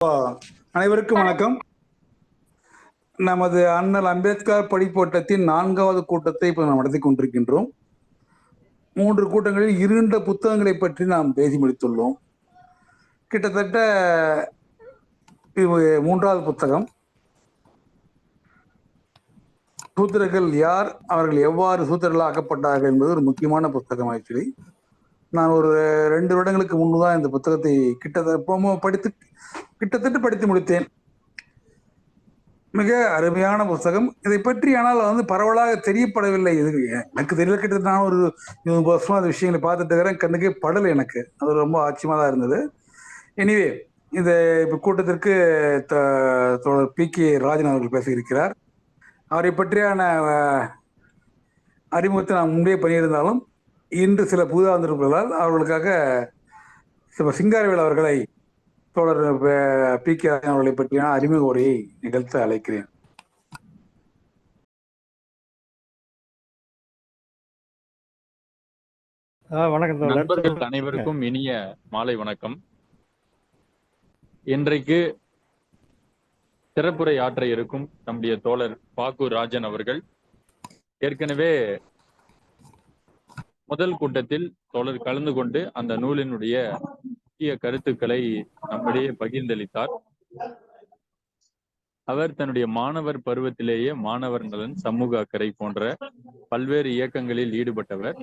அனைவருக்கும் வணக்கம். நமது அண்ணல் அம்பேத்கர் படிப்போட்டத்தின் 4வது கூட்டத்தை இப்போ நாம் நடத்தி கொண்டிருக்கின்றோம். 3 கூட்டங்களில் 2 புத்தகங்களை பற்றி நாம் பேசி முடித்துள்ளோம். கிட்டத்தட்ட இது 3வது புத்தகம். சூத்திரர்கள் யார், அவர்கள் எவ்வாறு சூத்திரர்கள் ஆக்கப்பட்டார்கள் என்பது ஒரு முக்கியமான புத்தகம். ஆக்சுவலி நான் ஒரு 2 வருடங்களுக்கு முன்பு தான் இந்த புத்தகத்தை கிட்டத்தட்ட படித்து முடித்தேன். மிக அருமையான புத்தகம். இதை பற்றி ஆனால் பரவலாக தெரியப்படவில்லை. இது எனக்கு தெரியல. கிட்டத்தட்ட நான் ஒரு 20 வருஷமா அந்த விஷயங்களை பார்த்துட்டு இருக்கிறேன். கண்ணுக்கே படலை எனக்கு. அது ரொம்ப ஆச்சரியமா தான் இருந்தது. எனிவே, இந்த கூட்டத்திற்கு தோழர் பி.கே. ராஜன் அவர்கள் பேசியிருக்கிறார். அவரை பற்றியான அறிமுகத்தை நான் முன்பே பண்ணியிருந்தாலும் இன்று சில புதிதாக வந்திருப்பதால் அவர்களுக்காக சிங்காரவேல் அவர்களை தோழர் பி.கே. ராஜன் அவர்களை பற்றியான அறிமுக உரையை நிகழ்த்த அழைக்கிறேன். வணக்கம் நண்பர்கள் அனைவருக்கும் இனிய மாலை வணக்கம். இன்றைக்கு சிறப்புரை ஆற்ற இருக்கும் நம்முடைய தோழர் பாக்கூர் ராஜன் அவர்கள் ஏற்கனவே முதல் கூட்டத்தில் தோழர் கலந்து கொண்டு அந்த நூலினுடைய முக்கிய கருத்துக்களை நம்மிடையே பகிர்ந்தளித்தார். அவர் தன்னுடைய மாணவர் பருவத்திலேயே மாணவர் நலன், சமூக அக்கறை போன்ற பல்வேறு இயக்கங்களில் ஈடுபட்டவர்.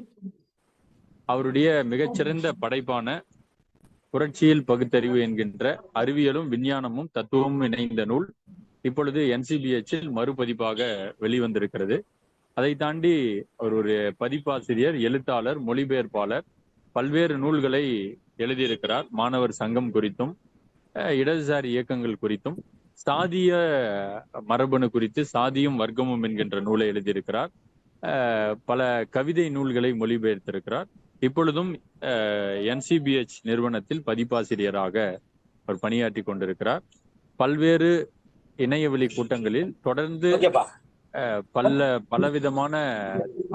அவருடைய மிகச்சிறந்த படைப்பான புரட்சியில் பகுத்தறிவு என்கின்ற அறிவியலும் விஞ்ஞானமும் தத்துவமும் இணைந்த நூல் இப்பொழுது NCBH-இல் மறுபதிப்பாக வெளிவந்திருக்கிறது. அதை தாண்டி அவர் ஒரு பதிப்பாசிரியர், எழுத்தாளர், மொழிபெயர்ப்பாளர், பல்வேறு நூல்களை எழுதியிருக்கிறார். மாணவர் சங்கம் குறித்தும், இடதுசாரி இயக்கங்கள் குறித்தும், சாதிய மரபணு குறித்து சாதியும் வர்க்கமும் என்கின்ற நூலை எழுதியிருக்கிறார். பல கவிதை நூல்களை மொழிபெயர்த்திருக்கிறார். இப்பொழுதும் NCBH நிறுவனத்தில் பதிப்பாசிரியராக அவர் பணியாற்றி கொண்டிருக்கிறார். பல்வேறு இணையவெளி கூட்டங்களில் தொடர்ந்து பலவிதமான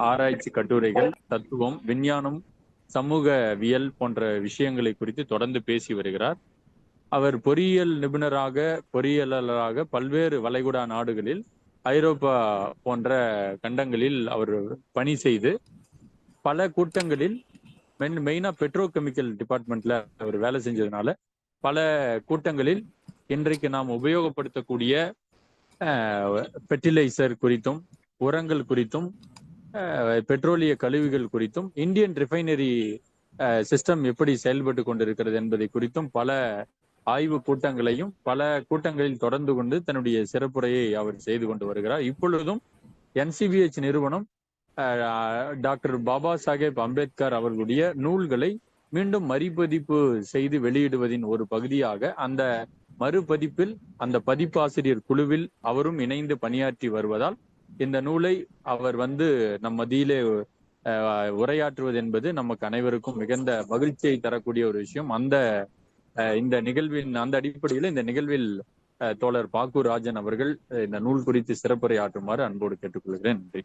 ஆராய்ச்சி கட்டுரைகள், தத்துவம், விஞ்ஞானம், சமூகவியல் போன்ற விஷயங்களை குறித்து தொடர்ந்து பேசி வருகிறார். அவர் பொறியியல் நிபுணராக, பொறியியலாளராக பல்வேறு வளைகுடா நாடுகளில், ஐரோப்பா போன்ற கண்டங்களில் அவர் பணி செய்து பல கூட்டங்களில் மெயினா பெட்ரோகெமிக்கல் டிபார்ட்மெண்ட்ல அவர் வேலை செஞ்சதுனால பல கூட்டங்களில் இன்றைக்கு நாம் உபயோகப்படுத்தக்கூடிய ஃபெர்டிலைசர் குறித்தும், உரங்கள் குறித்தும், பெட்ரோலிய கழிவுகள் குறித்தும், இந்தியன் ரிஃபைனரி சிஸ்டம் எப்படி செயல்பட்டு கொண்டிருக்கிறது என்பதை குறித்தும் பல ஆய்வு கூட்டங்களையும் பல கூட்டங்களில் தொடர்ந்து கொண்டு தன்னுடைய சிறப்புரையை அவர் செய்து கொண்டு வருகிறார். இப்பொழுதும் NCBH நிறுவனம் டாக்டர் பாபா சாஹேப் அம்பேத்கர் அவர்களுடைய நூல்களை மீண்டும் மறுபதிப்பு செய்து வெளியிடுவதின் ஒரு பகுதியாக அந்த மறுபதிப்பில் அந்த பதிப்பாசிரியர் குழுவில் அவரும் இணைந்து பணியாற்றி வருவதால் இந்த நூலை அவர் நம் மத்தியிலே உரையாற்றுவது என்பது நமக்கு அனைவருக்கும் மிகுந்த மகிழ்ச்சியை தரக்கூடிய ஒரு விஷயம். இந்த நிகழ்வின் அந்த அடிப்படையில் இந்த நிகழ்வில் தோழர் பாக்கூர் ராஜன் அவர்கள் இந்த நூல் குறித்து சிறப்புரை ஆற்றுமாறு அன்போடு கேட்டுக்கொள்கிறேன். நன்றி.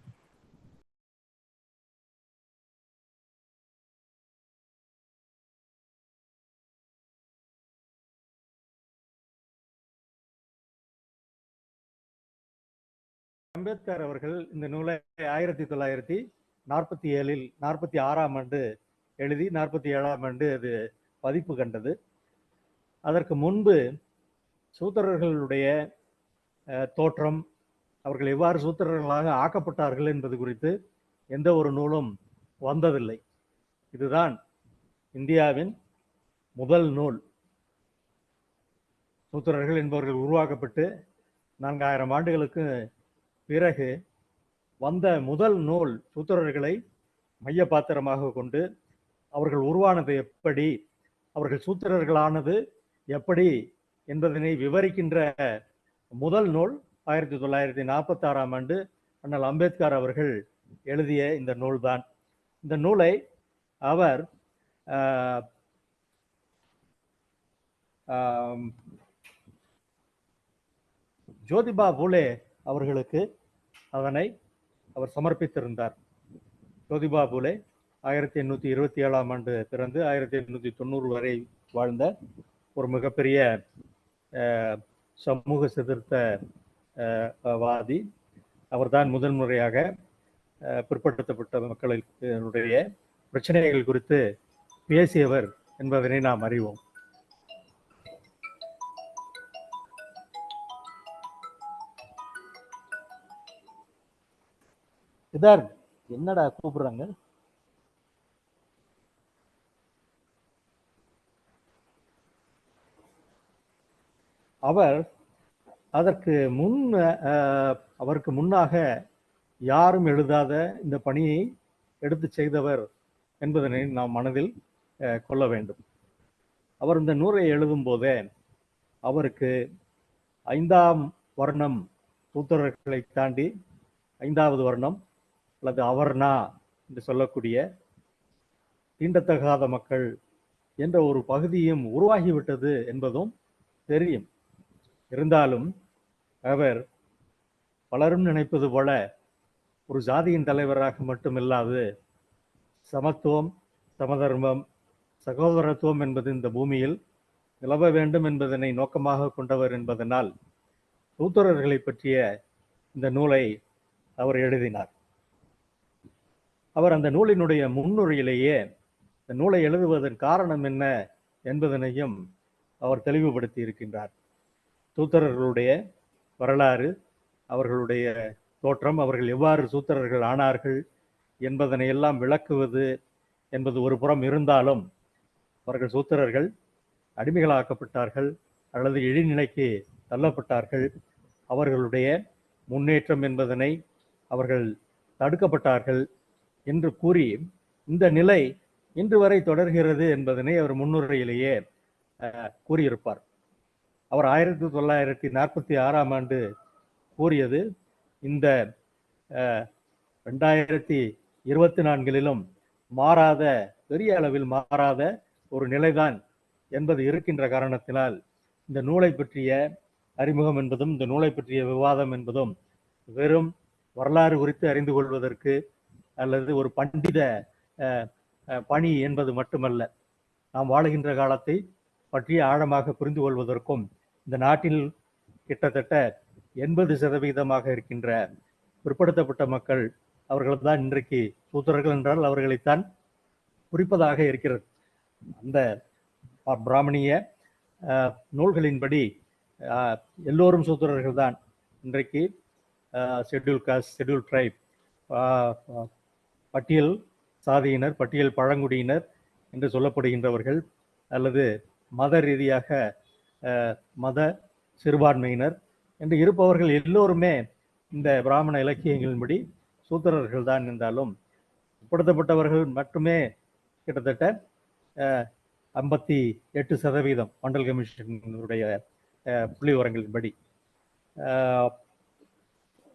அம்பேத்கர் அவர்கள் இந்த நூலை 1947 46ஆம் ஆண்டு எழுதி 47ஆம் ஆண்டு அது பதிப்பு கண்டது. அதற்கு முன்பு சூத்திரர்களுடைய தோற்றம், அவர்கள் எவ்வாறு சூத்திரர்களாக ஆக்கப்பட்டார்கள் என்பது குறித்து எந்த ஒரு நூலும் வந்ததில்லை. இதுதான் இந்தியாவின் முதல் நூல். சூத்திரர்கள் என்பவர்கள் உருவாக்கப்பட்டு 4000 ஆண்டுகளுக்கு பிறகு வந்த முதல் நூல் சூத்திரர்களை மைய பாத்திரமாக கொண்டு அவர்கள் உருவானது எப்படி, அவர்கள் சூத்திரர்களானது எப்படி என்பதனை விவரிக்கின்ற முதல் நூல் 1946ஆம் ஆண்டு அண்ணல் அம்பேத்கர் அவர்கள் எழுதிய இந்த நூல்தான். இந்த நூலை அவர் ஜோதிபா பூலே அவர்களுக்கு அதனை அவர் சமர்ப்பித்திருந்தார். ஜோதிபா பூலே 1827ஆம் ஆண்டு பிறந்து 1890 வரை வாழ்ந்த ஒரு மிகப்பெரிய சமூக சிதிர்த்த வாதி. அவர்தான் முதல் முறையாக பிற்படுத்தப்பட்ட மக்களுடைய பிரச்சனைகள் குறித்து பேசியவர் என்பதனை நாம் அறிவோம். என்னடா கூப்பிடுறாங்க? அவர் அவருக்கு முன்னாக யாரும் எழுதாத இந்த பணியை எடுத்து செய்தவர் என்பதனை நாம் மனதில் கொள்ள வேண்டும். அவர் இந்த நூலை எழுதும் போதே அவருக்கு 5ஆம் வர்ணம் சூத்திரர்களை தாண்டி 5வது வர்ணம் அல்லது அவர்ணா என்று சொல்லக்கூடிய தீண்டத்தகாத மக்கள் என்ற ஒரு பகுதியும் உருவாகிவிட்டது என்பதும் தெரியும். இருந்தாலும் அவர் பலரும் நினைப்பது போல ஒரு ஜாதியின் தலைவராக மட்டுமில்லாது சமத்துவம், சமதர்மம், சகோதரத்துவம் என்பது இந்த பூமியில் நிலவ வேண்டும் என்பதனை நோக்கமாக கொண்டவர் என்பதனால் சூத்திரர்களை பற்றிய இந்த நூலை அவர் எழுதினார். அவர் அந்த நூலினுடைய முன்னுரையிலேயே இந்த நூலை எழுதுவதன் காரணம் என்ன என்பதனையும் அவர் தெளிவுபடுத்தி இருக்கின்றார். சூத்திரர்களுடைய வரலாறு, அவர்களுடைய தோற்றம், அவர்கள் எவ்வாறு சூத்திரர்கள் ஆனார்கள் என்பதனை எல்லாம் விளக்குவது என்பது ஒரு புறம் இருந்தாலும், அவர்கள் சூத்திரர்கள் அடிமைகளாக்கப்பட்டார்கள் அல்லது இழிநிலைக்கு தள்ளப்பட்டார்கள், அவர்களுடைய முன்னேற்றம் என்பதனை அவர்கள் தடுக்கப்பட்டார்கள் என்று கூறி இந்த நிலை இன்று வரை தொடர்கிறது என்பதனை அவர் முன்னுரையிலேயே கூறியிருப்பார். அவர் 1946ஆம் ஆண்டு கூறியது இந்த 2024லும் மாறாத, பெரிய அளவில் மாறாத ஒரு நிலைதான் என்பது இருக்கின்ற காரணத்தினால் இந்த நூலை பற்றிய அறிமுகம் என்பதும் இந்த நூலை பற்றிய விவாதம் என்பதும் வெறும் வரலாறு குறித்து அறிந்து கொள்வதற்கு அல்லது ஒரு பண்டித பணி என்பது மட்டுமல்ல, நாம் வாழுகின்ற காலத்தை பற்றி ஆழமாக புரிந்து கொள்வதற்கும் இந்த நாட்டில் கிட்டத்தட்ட 80% இருக்கின்ற பிற்படுத்தப்பட்ட மக்கள் அவர்கள்தான் இன்றைக்கு சூத்திரர்கள் என்றால் அவர்களைத்தான் குறிப்பதாக இருக்கிறது. அந்த பிராமணிய நூல்களின்படி எல்லோரும் சூத்திரர்கள் தான். இன்றைக்கு ஷெட்யூல் காஸ்ட், ஷெட்யூல் ட்ரைப், பட்டியல் சாதியினர், பட்டியல் பழங்குடியினர் என்று சொல்லப்படுகின்றவர்கள் அல்லது மத ரீதியாக மத சிறுபான்மையினர் என்று இருப்பவர்கள் எல்லோருமே இந்த பிராமண இலக்கியங்களின்படி சூத்திரர்கள் தான் என்றாலும் பிற்படுத்தப்பட்டவர்கள் மட்டுமே கிட்டத்தட்ட 58% மண்டல் கமிஷனுடைய புள்ளி விவரங்களின்படி,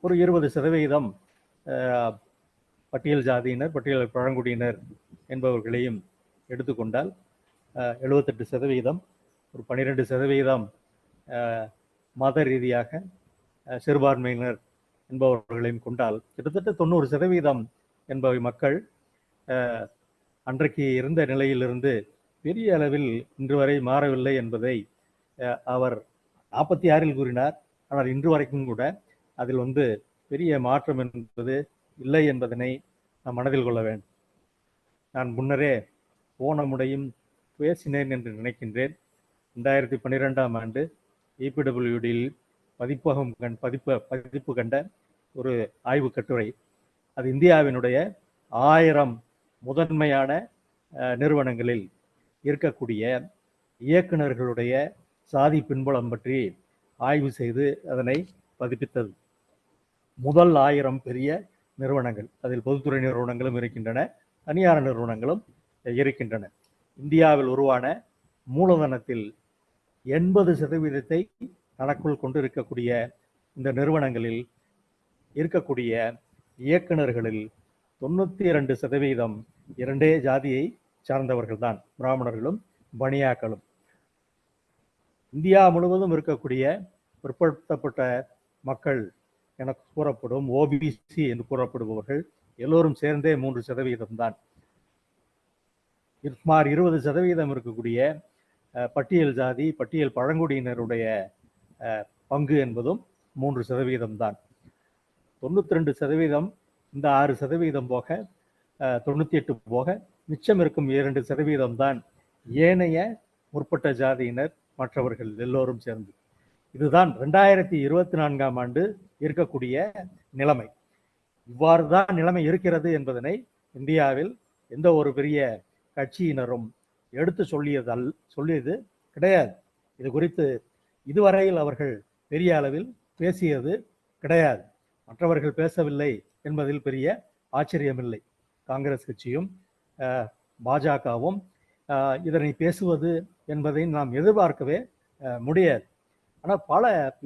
ஒரு 20% பட்டியல் ஜாதியினர், பட்டியல் பழங்குடியினர் என்பவர்களையும் எடுத்துக்கொண்டால் 78%, ஒரு 12% மத ரீதியாக சிறுபான்மையினர் என்பவர்களையும் கொண்டால் கிட்டத்தட்ட 90% என்பவை மக்கள் அன்றைக்கு இருந்த நிலையிலிருந்து பெரிய அளவில் இன்று வரை மாறவில்லை என்பதை அவர் 46இல் கூறினார். ஆனால் இன்று வரைக்கும் கூட அதில் பெரிய மாற்றம் என்பது இல்லை என்பதனை நாம் மனதில் கொள்ள வேண்டும். நான் முன்னரே போன முறையும் பேசினேன் என்று நினைக்கின்றேன். 2012ஆம் ஆண்டு EPWDயில் பதிப்பு கண்ட ஒரு ஆய்வு கட்டுரை. அது இந்தியாவினுடைய 1000 முதன்மையான நிறுவனங்களில் இருக்கக்கூடிய இயக்குநர்களுடைய சாதி பின்புலம் பற்றி ஆய்வு செய்து அதனை பதிப்பித்தது. முதல் 1000 பெரிய நிறுவனங்கள், அதில் பொதுத்துறை நிறுவனங்களும் இருக்கின்றன, தனியார் நிறுவனங்களும் இருக்கின்றன. இந்தியாவில் உருவான மூலதனத்தில் 80% தனக்குள் கொண்டிருக்கக்கூடிய இந்த நிறுவனங்களில் இருக்கக்கூடிய இயக்குநர்களில் 92% இரண்டே ஜாதியை சார்ந்தவர்கள் தான், பிராமணர்களும் பனியாக்களும். இந்தியா முழுவதும் இருக்கக்கூடிய பிற்படுத்தப்பட்ட மக்கள் என கூறப்படும் OBC என்று கூறப்படுபவர்கள் எல்லோரும் சேர்ந்தே 3% தான். சுமார் 20% இருக்கக்கூடிய பட்டியல் ஜாதி பட்டியல் பழங்குடியினருடைய பங்கு என்பதும் 3% தான். 92% இந்த 6% போக 98 போக மிச்சம் இருக்கும் 2% தான் ஏனைய முற்பட்ட ஜாதியினர் மற்றவர்கள் எல்லோரும் சேர்ந்து. இதுதான் 2024ஆம் ஆண்டு இருக்கக்கூடிய நிலைமை. இவ்வாறு தான் நிலைமை இருக்கிறது என்பதனை இந்தியாவில் எந்த ஒரு பெரிய கட்சியினரும் எடுத்து சொல்லியது கிடையாது. இது குறித்து இதுவரையில் அவர்கள் பெரிய அளவில் பேசியது கிடையாது. மற்றவர்கள் பேசவில்லை என்பதில் பெரிய ஆச்சரியமில்லை. காங்கிரஸ் கட்சியும் பாஜகவும் இதனை பேசுவது என்பதை நாம் எதிர்பார்க்கவே முடியாது. ஆனால்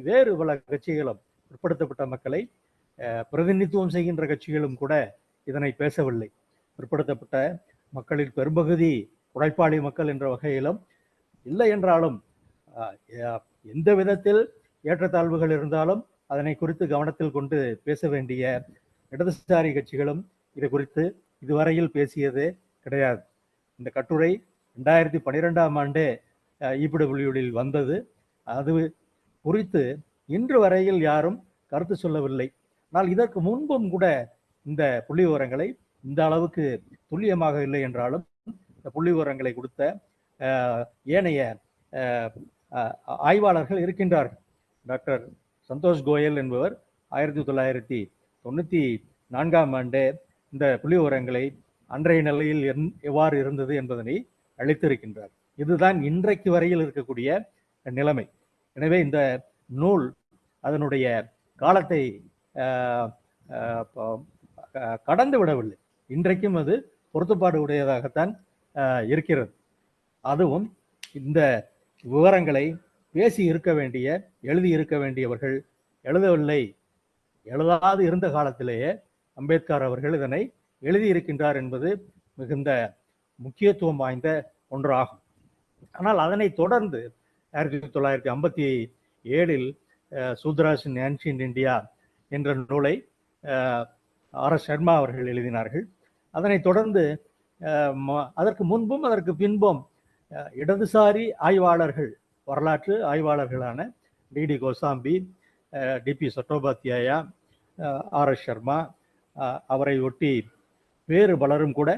வேறு பல கட்சிகளும் பிற்படுத்தப்பட்ட மக்களை பிரதிநிதித்துவம் செய்கின்ற கட்சிகளும் கூட இதனை பேசவில்லை. பிற்படுத்தப்பட்ட மக்களின் பெரும்பகுதி உழைப்பாளி மக்கள் என்ற வகையிலும் இல்லை என்றாலும் எந்த விதத்தில் ஏற்றத்தாழ்வுகள் இருந்தாலும் அதனை குறித்து கவனத்தில் கொண்டு பேச வேண்டிய இடதுசாரி கட்சிகளும் இது குறித்து இதுவரையில் பேசியதே கிடையாது. இந்த கட்டுரை 2012ஆம் ஆண்டே EPWடில் வந்தது. அது குறித்து இன்று வரையில் யாரும் கருத்து சொல்லவில்லை. ஆனால் இதற்கு முன்பும் கூட இந்த புள்ளி விவரங்களை இந்த அளவுக்கு துல்லியமாக இல்லை என்றாலும் இந்த புள்ளி விவரங்களை கொடுத்த ஏனைய ஆய்வாளர்கள் இருக்கின்றார்கள். டாக்டர் சந்தோஷ் கோயல் என்பவர் 1994ஆம் ஆண்டே இந்த புள்ளி விவரங்களை அன்றைய நிலையில் எவ்வாறு இருந்தது என்பதனை அளித்திருக்கின்றார். இதுதான் இன்றைக்கு வரையில் இருக்கக்கூடிய நிலைமை. எனவே இந்த நூல் அதனுடைய காலத்தை கடந்து விடவில்லை. இன்றைக்கும் அது பொருத்தப்பாடு உடையதாகத்தான் இருக்கிறது. அதுவும் இந்த விவரங்களை பேசி இருக்க வேண்டிய எழுதி இருக்க வேண்டியவர்கள் எழுதவில்லை. எழுதாது இருந்த காலத்திலேயே அம்பேத்கர் அவர்கள் இதனை எழுதியிருக்கின்றார் என்பது மிகுந்த முக்கியத்துவம் வாய்ந்த ஒன்றாகும். ஆனால் அதனை தொடர்ந்து 1957 சூத்ராஸ் இன் ஏன்ஷியன்ட் இந்தியா என்ற நூலை RS சர்மா அவர்கள் எழுதினார்கள். அதனைத் தொடர்ந்து அதற்கு முன்பும் அதற்கு பின்பும் இடதுசாரி ஆய்வாளர்கள், வரலாற்று ஆய்வாளர்களான DD Kosambi, DP Chattopadhyaya, RS Sharma, அவரை ஒட்டி வேறு பலரும் கூட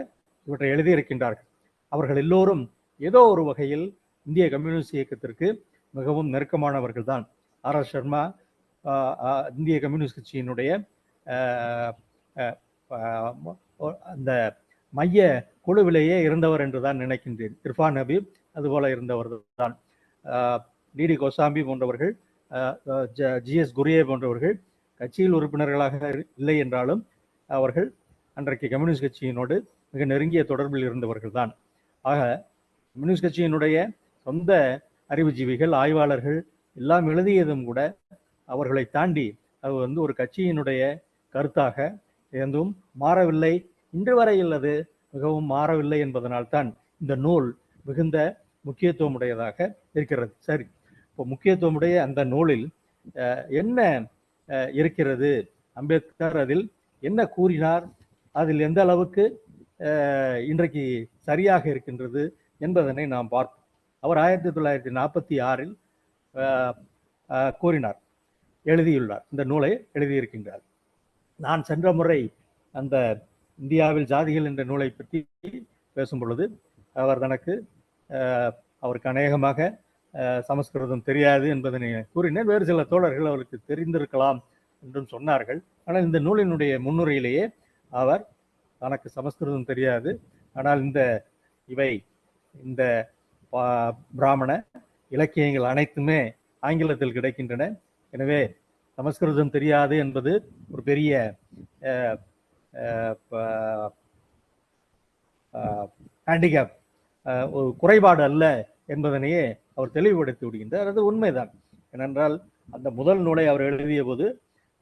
இவற்றை எழுதியிருக்கின்றார்கள். அவர்கள் எல்லோரும் ஏதோ ஒரு வகையில் இந்திய கம்யூனிஸ்ட் இயக்கத்திற்கு மிகவும் நெருக்கமானவர்கள் தான். RS சர்மா இந்திய கம்யூனிஸ்ட் கட்சியினுடைய அந்த மைய குழுவிலேயே இருந்தவர் என்று தான் நினைக்கின்றேன். இர்ஃபான் ஹபீப் அதுபோல இருந்தவர் தான். DD கோசாம்பி போன்றவர்கள், GS குரியே போன்றவர்கள் கட்சியில் உறுப்பினர்களாக இல்லை என்றாலும் அவர்கள் அன்றைக்கு கம்யூனிஸ்ட் கட்சியினோடு மிக நெருங்கிய தொடர்பில் இருந்தவர்கள் தான். ஆக கம்யூனிஸ்ட் கட்சியினுடைய சொந்த அறிவுஜீவிகள், ஆய்வாளர்கள் எல்லாம் எழுதியதும் கூட அவர்களை தாண்டி அது ஒரு கட்சியினுடைய கருத்தாக எதுவும் மாறவில்லை. இன்று வரையில் அது மிகவும் மாறவில்லை என்பதனால்தான் இந்த நூல் மிகுந்த முக்கியத்துவம் உடையதாக இருக்கிறது. சரி, இப்போ முக்கியத்துவமுடைய அந்த நூலில் என்ன இருக்கிறது, அம்பேத்கர் அதில் என்ன கூறினார், அதில் எந்த அளவுக்கு இன்றைக்கு சரியாக இருக்கின்றது என்பதனை நாம் பார்ப்போம். அவர் 1946 கூறினார், எழுதியுள்ளார், இந்த நூலை எழுதியிருக்கின்றார். நான் சென்ற முறை அந்த இந்தியாவில் ஜாதிகள் என்ற நூலை பற்றி பேசும் பொழுது அவருக்கு அநேகமாக சமஸ்கிருதம் தெரியாது என்பதனை கூறினேன். வேறு சில தோழர்கள் அவருக்கு தெரிந்திருக்கலாம் என்றும் சொன்னார்கள். ஆனால் இந்த நூலினுடைய முன்னுரையிலேயே அவர் தனக்கு சமஸ்கிருதம் தெரியாது, ஆனால் இந்த பிராமண இலக்கியங்கள் அனைத்துமே ஆங்கிலத்தில் கிடைக்கின்றன, எனவே சமஸ்கிருதம் தெரியாது என்பது ஒரு பெரிய ஹேண்டிகேப், ஒரு குறைபாடு அல்ல என்பதனையே அவர் தெளிவுபடுத்தி விடுகின்றார். அது உண்மைதான். ஏனென்றால் அந்த முதல் நூலை அவர் எழுதிய போது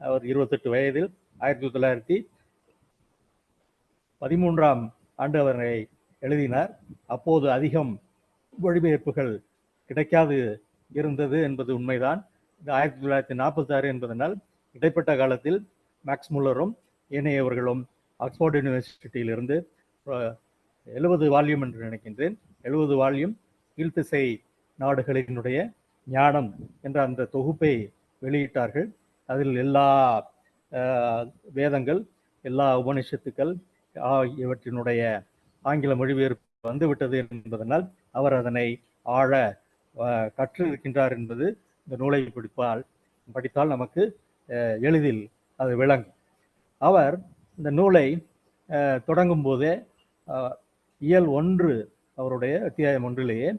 அவர் 28 வயதில் 1913ஆம் ஆண்டு அவரை எழுதினார். அப்போது அதிகம் மொழிபெயர்ப்புகள் கிடைக்காது இருந்தது என்பது உண்மைதான். 1946 என்பதனால் இடைப்பட்ட காலத்தில் மேக்ஸ் முல்லரும் ஏனையவர்களும் ஆக்ஸ்போர்ட் யூனிவர்சிட்டியிலிருந்து 70 வால்யூம் என்று நினைக்கின்றேன், 70 வால்யூம் கீழ்த்திசை நாடுகளினுடைய ஞானம் என்ற அந்த தொகுப்பை வெளியிட்டார்கள். அதில் எல்லா வேதங்கள், எல்லா உபனிஷத்துக்கள் ஆகியவற்றினுடைய ஆங்கில மொழிபெயர்ப்பு வந்துவிட்டது என்பதனால் அவர் அதனை ஆழ கற்றிருக்கின்றார் என்பது இந்த நூலை படித்தால் நமக்கு எளிதில் அது விளங்கும். அவர் இந்த நூலை தொடங்கும் போதே இயல் 1 அவருடைய அத்தியாயம் 1லேயே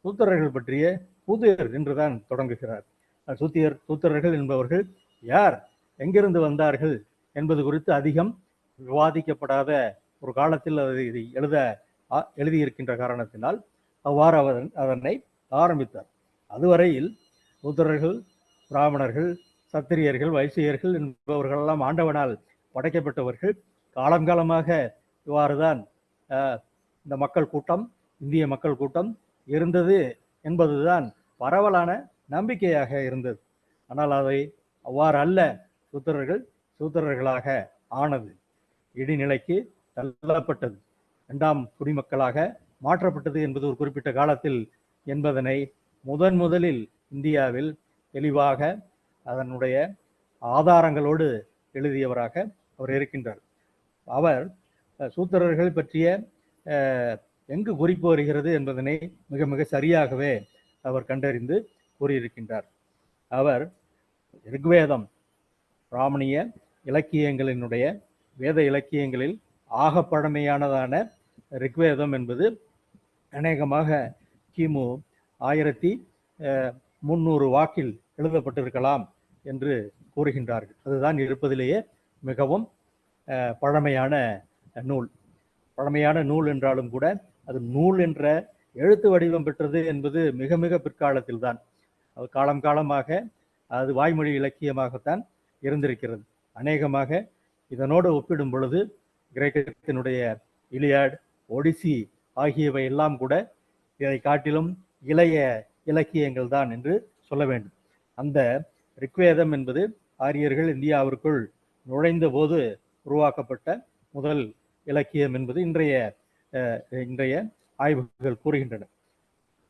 சூத்திரர்கள் பற்றிய புதிர் என்றுதான் தொடங்குகிறார். சூத்திரர்கள் என்பவர்கள் யார், எங்கிருந்து வந்தார்கள் என்பது குறித்து அதிகம் விவாதிக்கப்படாத ஒரு காலத்தில் அதை எழுதியிருக்கின்ற காரணத்தினால் அவ்வாறு அவர் அதனை ஆரம்பித்தார். அதுவரையில் சூத்திரர்கள், பிராமணர்கள், சத்திரியர்கள், வைசியர்கள் என்பவர்களெல்லாம் ஆண்டவனால் படைக்கப்பட்டவர்கள். காலங்காலமாக இவ்வாறுதான் இந்த மக்கள் கூட்டம், இந்திய மக்கள் கூட்டம் இருந்தது என்பதுதான் பரவலான நம்பிக்கையாக இருந்தது. ஆனால் அதை அவ்வாறு அல்ல, சூத்திரர்களாக ஆனது, இடிநிலைக்கு தள்ளப்பட்டது, 2ஆம் குடிமக்களாக மாற்றப்பட்டது என்பது ஒரு குறிப்பிட்ட காலத்தில் என்பதனை முதலில் இந்தியாவில் தெளிவாக அதனுடைய ஆதாரங்களோடு எழுதியவராக அவர் இருக்கின்றார். அவர் சூத்திரர்கள் பற்றிய எங்கு குறிப்பு வருகிறது என்பதனை மிக மிக சரியாகவே அவர் கண்டறிந்து கூறியிருக்கின்றார். அவர் ரிக்வேதம், பிராமணிய இலக்கியங்களினுடைய வேத இலக்கியங்களில் ஆக பழமையானதான ரிக்வேதம் என்பது அநேகமாக கிமு 1300 வாக்கில் எழுதப்பட்டிருக்கலாம் என்று கூறுகின்றார்கள். அதுதான் இருப்பதிலேயே மிகவும் பழமையான நூல். பழமையான நூல் என்றாலும் கூட அது நூல் என்ற எழுத்து வடிவம் பெற்றது என்பது மிக மிக பிற்காலத்தில் தான். அது காலமாக அது வாய்மொழி இலக்கியமாகத்தான் இருந்திருக்கிறது. அநேகமாக இதனோடு ஒப்பிடும் பொழுது கிரேக்கத்தினுடைய இலியாட், ஒடிசி ஆகியவை எல்லாம் கூட இதை காட்டிலும் இளைய இலக்கியங்கள் தான் என்று சொல்ல வேண்டும். அந்த ரிக்வேதம் என்பது ஆரியர்கள் இந்தியாவிற்குள் நுழைந்த போது உருவாக்கப்பட்ட முதல் இலக்கியம் என்பது இன்றைய ஆய்வுகள் கூறுகின்றன.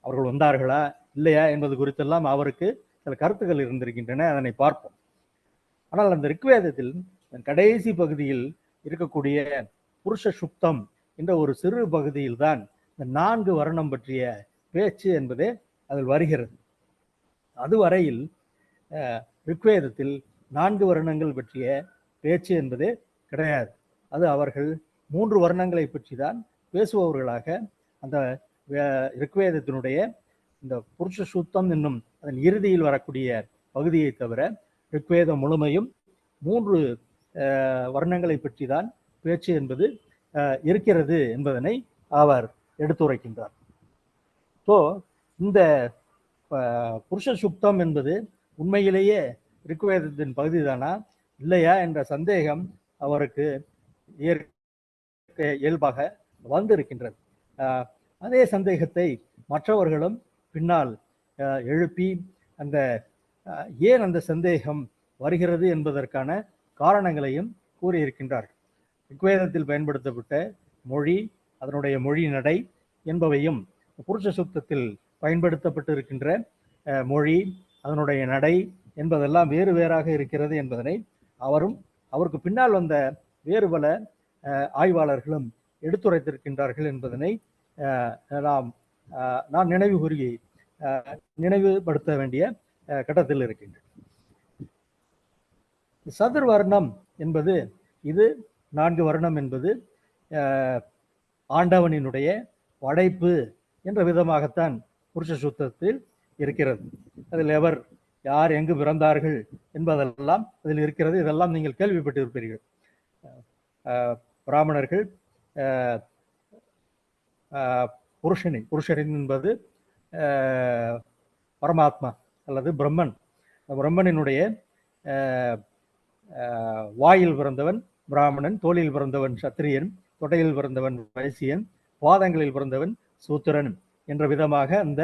அவர்கள் வந்தார்களா இல்லையா என்பது குறித்தெல்லாம் அவருக்கு சில கருத்துக்கள் இருந்திருக்கின்றன, அதனை பார்ப்போம். ஆனால் அந்த ரிக்வேதத்தில் கடைசி பகுதியில் இருக்கக்கூடிய புருஷ சுக்தம் என்ற ஒரு சிறு பகுதியில் தான் இந்த 4 வர்ணம் பற்றிய பேச்சு என்பதே அதில் வருகிறது. அதுவரையில் ரிக்வேதத்தில் 4 வர்ணங்கள் பற்றிய பேச்சு என்பதே கிடையாது. அது அவர்கள் 3 வர்ணங்களை பற்றி தான் பேசுபவர்களாக அந்த ரிக்வேதத்தினுடைய இந்த புருஷ சுத்தம் என்னும் அதன் இறுதியில் வரக்கூடிய பகுதியை தவிர ரிக்வேதம் முழுமையும் 3 வர்ணங்களை பற்றி தான் பேச்சு என்பது இருக்கிறது என்பதனை அவர் எடுத்துரைக்கின்றார். ஸோ இந்த புருஷ சுத்தம் என்பது உண்மையிலேயே ரிக்வேதத்தின் பகுதி தானா இல்லையா என்ற சந்தேகம் அவருக்கு இயல்பாக வந்திருக்கின்றது. அதே சந்தேகத்தை மற்றவர்களும் பின்னால் எழுப்பி ஏன் அந்த சந்தேகம் வருகிறது என்பதற்கான காரணங்களையும் கூறியிருக்கின்றார்கள். ரிக்வேதத்தில் பயன்படுத்தப்பட்ட மொழி, அதனுடைய மொழி நடை என்பவையும் புருஷ சுத்தத்தில் பயன்படுத்தப்பட்டிருக்கின்ற மொழி, அதனுடைய நடை என்பதெல்லாம் வேறு வேறாக இருக்கிறது என்பதனை அவருக்கு பின்னால் வந்த வேறு பல ஆய்வாளர்களும் எடுத்துரைத்திருக்கின்றார்கள் என்பதனை நான் நினைவுபடுத்த வேண்டிய கட்டத்தில் இருக்கின்றன. சதுர்வர்ணம் என்பது, இது 4 வர்ணம் என்பது ஆண்டவனினுடைய படைப்பு என்ற விதமாகத்தான் புருஷ சுத்தத்தில் இருக்கிறது. அதில் யார் எங்கு பிறந்தார்கள் என்பதெல்லாம் அதில் இருக்கிறது. இதெல்லாம் நீங்கள் கேள்விப்பட்டிருப்பீர்கள். பிராமணர்கள் புருஷனின் என்பது பரமாத்மா அல்லது பிரம்மன். பிரம்மனினுடைய வாயில் பிறந்தவன் பிராமணன், தோளில் பிறந்தவன் சத்திரியன், தொடையில் பிறந்தவன் வைசியன், பாதங்களில் பிறந்தவன் சூத்திரன் என்ற விதமாக அந்த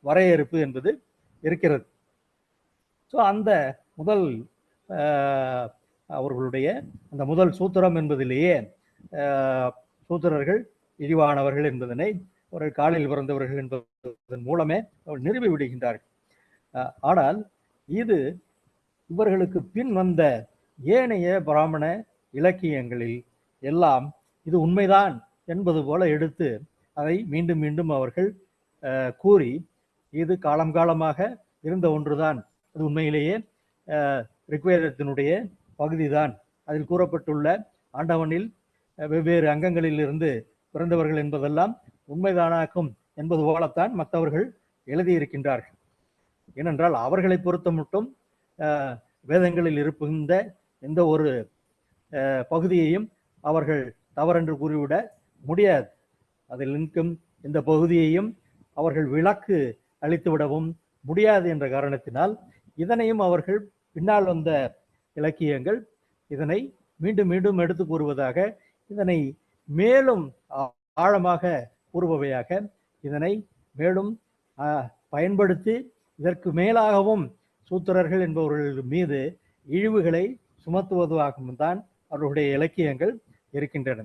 வரையறுப்பு என்பது இருக்கிறது. ஸோ அந்த அவர்களுடைய அந்த முதல் சூத்திரம் என்பதிலேயே சூத்திரர்கள் இழிவானவர்கள் என்பதனை ஒரு காலில் பிறந்தவர்கள் என்பதன் மூலமே அவர் நிறுவி விடுகின்றார்கள். ஆனால் இது இவர்களுக்கு பின் வந்த ஏனைய பிராமண இலக்கியங்களில் எல்லாம் இது உண்மைதான் என்பது போல எடுத்து அதை மீண்டும் மீண்டும் அவர்கள் கூறி இது காலம் காலமாக இருந்த ஒன்றுதான், அது உண்மையிலேயே ரிக்வேதத்தினுடைய பகுதிதான், அதில் கூறப்பட்டுள்ள ஆண்டவனில் வெவ்வேறு அங்கங்களில் இருந்து பிறந்தவர்கள் என்பதெல்லாம் உண்மைதானாக்கும் என்பது போலத்தான் மற்றவர்கள் எழுதியிருக்கின்றார்கள். ஏனென்றால் அவர்களை பொறுத்த மட்டும் வேதங்களில் இருக்கின்ற எந்த ஒரு பகுதியையும் அவர்கள் தவறென்று கூறிவிட முடியாது. அதில் இருக்கும் இந்த பகுதியையும் அவர்கள் விளக்கு அளித்துவிடவும் முடியாது என்ற காரணத்தினால் இதனையும் அவர்கள் பின்னால் வந்த இலக்கியங்கள் இதனை மீண்டும் மீண்டும் எடுத்து கூறுவதாக, இதனை மேலும் ஆழமாக கூறுபவையாக, இதனை மேலும் பயன்படுத்தி இதற்கு மேலாகவும் சூத்திரர்கள் என்பவர்கள் மீது இழிவுகளை சுமத்துவதாகவும் தான் அவர்களுடைய இலக்கியங்கள் இருக்கின்றன.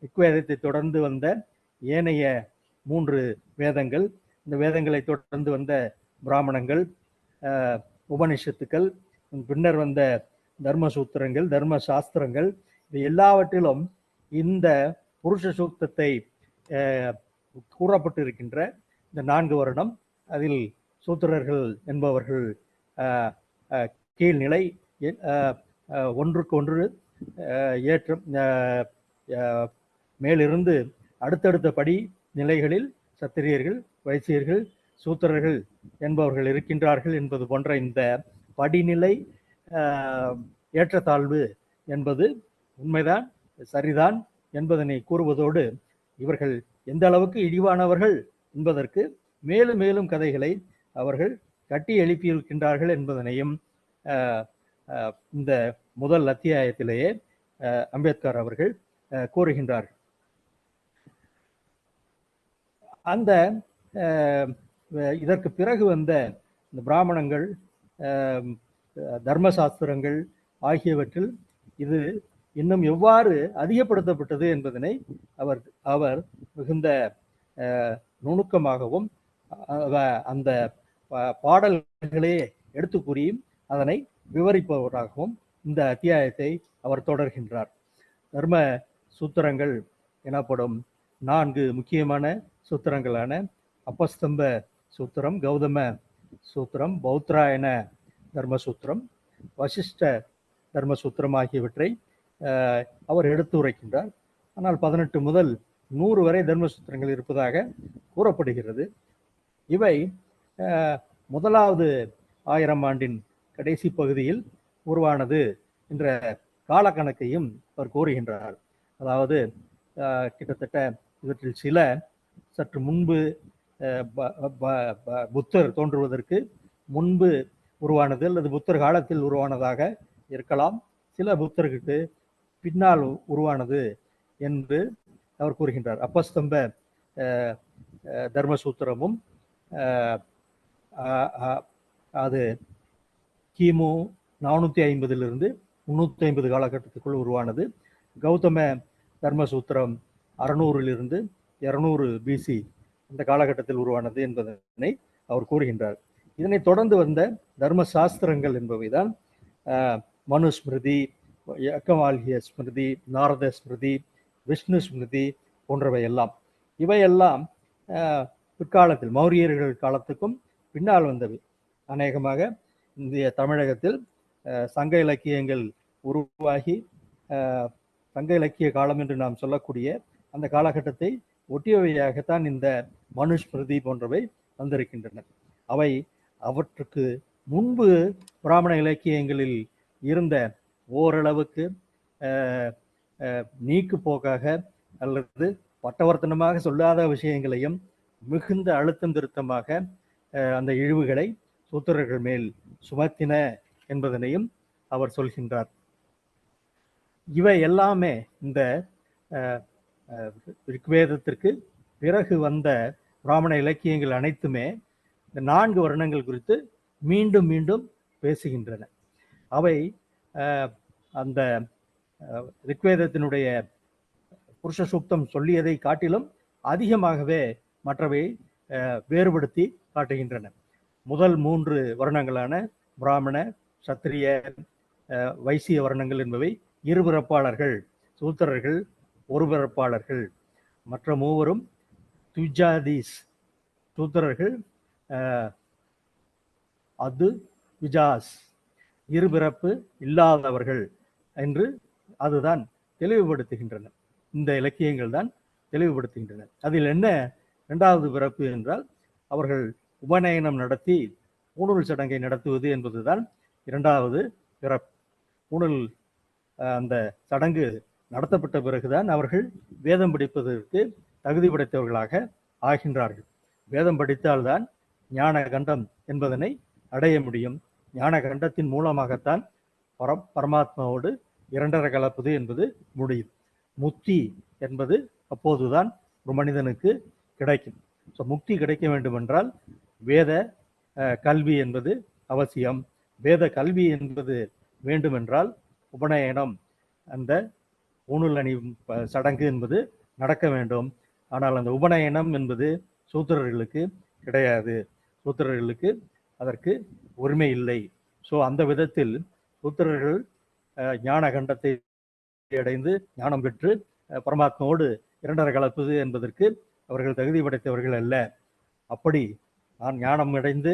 ரிக்வேதத்தை தொடர்ந்து வந்த ஏனைய 3 வேதங்கள், இந்த வேதங்களை தொடர்ந்து வந்த பிராமணங்கள், உபனிஷத்துக்கள், பின்னர் வந்த தர்ம சூத்திரங்கள், தர்ம சாஸ்திரங்கள், இது எல்லாவற்றிலும் இந்த புருஷ சூக்தத்தை கூறப்பட்டிருக்கின்ற இந்த 4 வருடம், அதில் சூத்திரர்கள் என்பவர்கள் கீழ்நிலை, ஒன்றுக்கு ஒன்று ஏற்றம், மேலிருந்து அடுத்தடுத்த படி நிலைகளில் சத்திரியர்கள், வைசியர்கள், சூத்திரர்கள் என்பவர்கள் இருக்கின்றார்கள் என்பது போன்ற இந்த படிநிலை ஏற்றத்தாழ்வு என்பது உண்மைதான், சரிதான் என்பதனை கூறுவதோடு இவர்கள் எந்த அளவுக்கு இழிவானவர்கள் என்பதற்கு மேலும் மேலும் கதைகளை அவர்கள் கட்டி எழுப்பியிருக்கின்றார்கள் என்பதனையும் இந்த முதல் அத்தியாயத்திலேயே அம்பேத்கர் அவர்கள் கூறுகின்றார்கள். அந்த இதற்கு பிறகு வந்த இந்த பிராமணங்கள், தர்மசாஸ்திரங்கள் ஆகியவற்றில் இது இன்னும் எவ்வாறு அதிகப்படுத்தப்பட்டது என்பதனை அவர் மிகுந்த நுணுக்கமாகவும் அந்த பாடல்களே எடுத்து கூறியும் அதனை விவரிப்பவராகவும் இந்த அத்தியாயத்தை அவர் தொடர்கின்றார். தர்ம சூத்திரங்கள் எனப்படும் 4 முக்கியமான சூத்திரங்களான அப்பஸ்தம்ப சூத்திரம், கௌதம சூத்திரம், பௌத்ராயண தர்மசூத்திரம், வசிஷ்ட தர்மசூத்திரம் ஆகியவற்றை அவர் எடுத்து உரைக்கின்றார். ஆனால் 18 முதல் 100 வரை தர்மசூத்திரங்கள் இருப்பதாக கூறப்படுகிறது. இவை முதலாவது 1000 ஆண்டின் கடைசி பகுதியில் உருவானது என்ற காலக்கணக்கையும் அவர் கூறுகின்றார். அதாவது கிட்டத்தட்ட இவற்றில் சில சற்று முன்பு புத்தர் தோன்றுவதற்கு முன்பு உருவானது அல்லது புத்தர் காலத்தில் உருவானதாக இருக்கலாம், சில புத்தருக்கு பின்னால் உருவானது என்று அவர் கூறுகின்றார். அப்பஸ்தம்ப தர்மசூத்திரமும் அது கிமு 450 350 காலகட்டத்துக்குள் உருவானது. கௌதம தர்மசூத்திரம் 600 200 BC அந்த காலகட்டத்தில் உருவானது என்பதனை அவர் கூறுகின்றார். இதனை தொடர்ந்து வந்த தர்ம சாஸ்திரங்கள் என்பவைதான் மனுஸ்மிருதி, யக்கமால்கிய ஸ்மிருதி, நாரத ஸ்மிருதி, விஷ்ணு ஸ்மிருதி போன்றவை எல்லாம். இவையெல்லாம் பிற்காலத்தில் மௌரியர்கள் காலத்துக்கும் பின்னால் வந்தவை. அநேகமாக இந்திய தமிழகத்தில் சங்க இலக்கியங்கள் உருவாகி சங்க இலக்கிய காலம் என்று நாம் சொல்லக்கூடிய அந்த காலகட்டத்தை ஒட்டியவையாகத்தான் இந்த மனுஸ்மிருதி போன்றவை வந்திருக்கின்றன. அவை அவற்றுக்கு முன்பு பிராமண இலக்கியங்களில் இருந்த ஓரளவுக்கு நீக்கு போக்காக அல்லது பட்டவர்த்தனமாக சொல்லாத விஷயங்களையும் மிகுந்த அழுத்தம் திருத்தமாக அந்த இழிவுகளை சூத்திரர்கள் மேல் சுமத்தின என்பதனையும் அவர் சொல்கின்றார். இவை எல்லாமே இந்த ரிக்வேதத்திற்கு பிறகு வந்த பிராமண இலக்கியங்கள் அனைத்துமே இந்த 4 வருணங்கள் குறித்து மீண்டும் மீண்டும் பேசுகின்றன. அவை அந்த ரிக்வேதத்தினுடைய புருஷ சூக்தம் சொல்லியதை காட்டிலும் அதிகமாகவே மற்றவை வேறுபடுத்தி காட்டுகின்றன. முதல் 3 வர்ணங்களான பிராமண, சத்திரிய, வைசிய வர்ணங்கள் என்பவை இருபிறப்பாளர்கள், சூத்திரர்கள் ஒரு பிறப்பாளர்கள். மற்ற மூவரும் துஜாதீஸ், சூத்திரர்கள் அது விஜாஸ், இருபிறப்பு இல்லாதவர்கள் என்று அதுதான் தெளிவுபடுத்துகின்றன. இந்த இலக்கியங்கள் தான் தெளிவுபடுத்துகின்றன. அதில் என்ன 2வது பிறப்பு என்றால், அவர்கள் உபநயனம் நடத்தி பூணூல் சடங்கை நடத்துவது என்பதுதான் 2வது பிறப்பு. பூணூல் அந்த சடங்கு நடத்தப்பட்ட பிறகுதான் அவர்கள் வேதம் படிப்பதற்கு தகுதி படைத்தவர்களாக ஆகின்றார்கள். வேதம் படித்தால்தான் ஞான கண்டம் என்பதனை அடைய முடியும். ஞான கண்டத்தின் மூலமாகத்தான் பரமாத்மாவோடு இரண்டரை கலப்பது என்பது முடியும். முக்தி என்பது அப்போதுதான் ஒரு மனிதனுக்கு கிடைக்கும். ஸோ முக்தி கிடைக்க வேண்டுமென்றால் வேத கல்வி என்பது அவசியம். வேத கல்வி என்பது வேண்டுமென்றால் உபநயனம், அந்த பூணூல் அணி சடங்கு என்பது நடக்க வேண்டும். ஆனால் அந்த உபநயனம் என்பது சூத்திரர்களுக்கு கிடையாது. சூத்திரர்களுக்கு அதற்கு உரிமை இல்லை. ஸோ அந்த விதத்தில் சூத்திரர்கள் ஞான கண்டத்தை அடைந்து ஞானம் பெற்று பரமாத்மாவோடு இரண்டரை கலப்பது என்பதற்கு அவர்கள் தகுதி படைத்தவர்கள் அல்ல. அப்படி நான் ஞானம் அடைந்து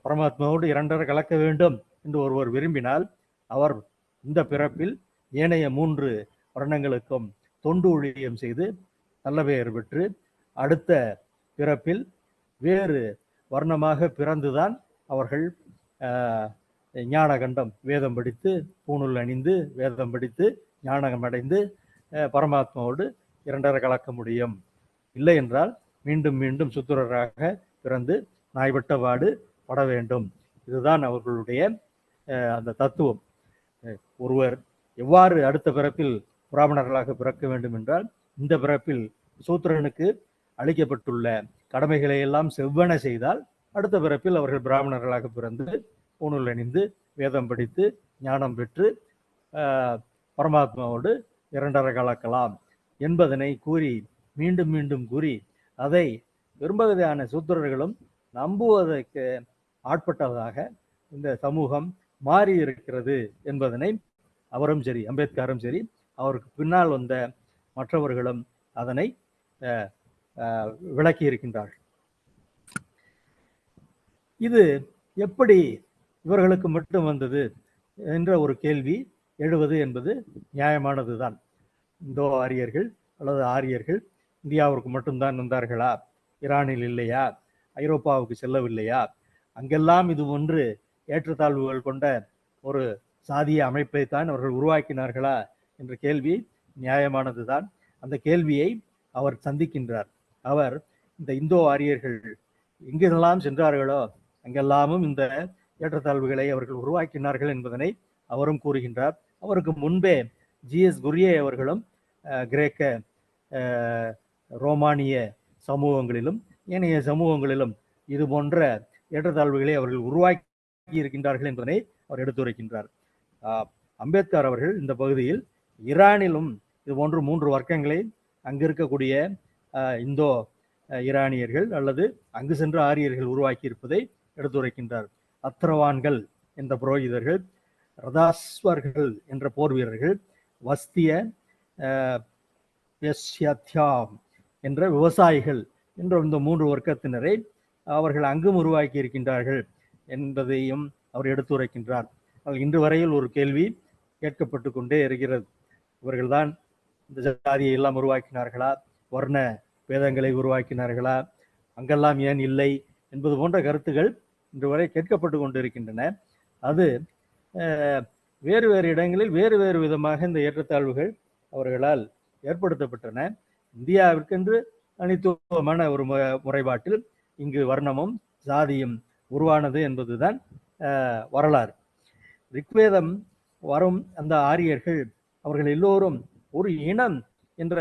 பரமாத்மாவோடு இரண்டரை கலக்க வேண்டும் என்று ஒருவர் விரும்பினால் அவர் இந்த பிறப்பில் ஏனைய 3 வர்ணங்களுக்கும் தொண்டு ஊழியம் செய்து நல்ல பெயர் பெற்று அடுத்த பிறப்பில் வேறு வர்ணமாக பிறந்துதான் அவர்கள் ஞான கண்டம் வேதம் படித்து பூணூல் அணிந்து வேதம் படித்து ஞானம் அடைந்து பரமாத்மாவோடு இரண்டரை கலக்க முடியும். இல்லை என்றால் மீண்டும் மீண்டும் சுத்திரராக பிறந்து நாய்பட்ட வாடு பட வேண்டும். இதுதான் அவர்களுடைய அந்த தத்துவம். ஒருவர் எவ்வாறு அடுத்த பிறப்பில் பிராமணர்களாக பிறக்க வேண்டும் என்றால், இந்த பிறப்பில் சூத்திரனுக்கு அளிக்கப்பட்டுள்ள கடமைகளை எல்லாம் செவ்வன செய்தால் அடுத்த பிறப்பில் அவர்கள் பிராமணர்களாக பிறந்து பூணூல் அணிந்து வேதம் படித்து ஞானம் பெற்று பரமாத்மாவோடு இரண்டரை கலக்கலாம் என்பதனை கூறி மீண்டும் மீண்டும் கூறி அதை பெரும்பகுதியான சூத்திரர்களும் நம்புவதற்கு ஆட்பட்டதாக இந்த சமூகம் மாறி இருக்கிறது என்பதனை அவரும் சரி, அம்பேத்கரும் சரி, அவருக்கு பின்னால் வந்த மற்றவர்களும் அதனை விளக்கி இருக்கின்றார்கள். இது எப்படி இவர்களுக்கு மட்டும் வந்தது என்ற ஒரு கேள்வி எழுவது என்பது நியாயமானதுதான். இந்தோ ஆரியர்கள் அல்லது ஆரியர்கள் இந்தியாவிற்கு மட்டும்தான் வந்தார்களா? ஈரானில் இல்லையா? ஐரோப்பாவுக்கு செல்லவில்லையா? அங்கெல்லாம் இது ஒன்று ஏற்றத்தாழ்வுகள் கொண்ட ஒரு சாதிய அமைப்பை தான் அவர்கள் உருவாக்கினார்களா என்ற கேள்வி நியாயமானதுதான். அந்த கேள்வியை அவர் சந்திக்கின்றார். அவர் இந்த இந்தோ ஆரியர்கள் எங்கெல்லாம் சென்றார்களோ அங்கெல்லாமும் இந்த ஏற்றத்தாழ்வுகளை அவர்கள் உருவாக்கினார்கள் என்பதனை அவரும் கூறுகின்றார். அவருக்கு முன்பே GS குரியே அவர்களும் கிரேக்க ரோமானிய சமூகங்களிலும் ஏனைய சமூகங்களிலும் இது போன்ற ஏற்றத்தாழ்வுகளை அவர்கள் உருவாக்கி இருக்கின்றார்கள் என்பதனை அவர் எடுத்துரைக்கின்றார். அம்பேத்கர் அவர்கள் இந்த பகுதியில் ஈரானிலும் இது போன்று 3 வர்க்கங்களை அங்கு இருக்கக்கூடிய இந்தோ ஈரானியர்கள் அல்லது அங்கு சென்ற ஆரியர்கள் உருவாக்கி இருப்பதை எடுத்துரைக்கின்றார். அத்ரவான்கள் என்ற புரோகிதர்கள், ரதாஸ்வர்கள் என்ற போர் வீரர்கள், வஸ்திய என்ற விவசாயிகள் என்ற இந்த 3 வர்க்கத்தினரை அவர்கள் அங்கும் உருவாக்கி இருக்கின்றார்கள் என்பதையும் அவர் எடுத்துரைக்கின்றார். இன்று வரையில் ஒரு கேள்வி கேட்கப்பட்டு கொண்டே இருக்கிறது. இவர்கள்தான் இந்த ஜாதியை எல்லாம் உருவாக்கினார்களா? வர்ண வேதங்களை உருவாக்கினார்களா? அங்கெல்லாம் ஏன் இல்லை என்பது போன்ற கருத்துகள் இன்று வரை கேட்கப்பட்டு கொண்டிருக்கின்றன. அது வேறு வேறு இடங்களில் வேறு வேறு விதமாக இந்த ஏற்றத்தாழ்வுகள் அவர்களால் ஏற்படுத்தப்பட்டன. இந்தியாவிற்கென்று தனித்துவமான ஒரு முறைப்பாட்டில் இங்கு வர்ணமும் சாதியும் உருவானது என்பதுதான் வரலாறு. ரிக்வேதம் வரும் அந்த ஆரியர்கள் அவர்கள் எல்லோரும் ஒரு இனம் என்ற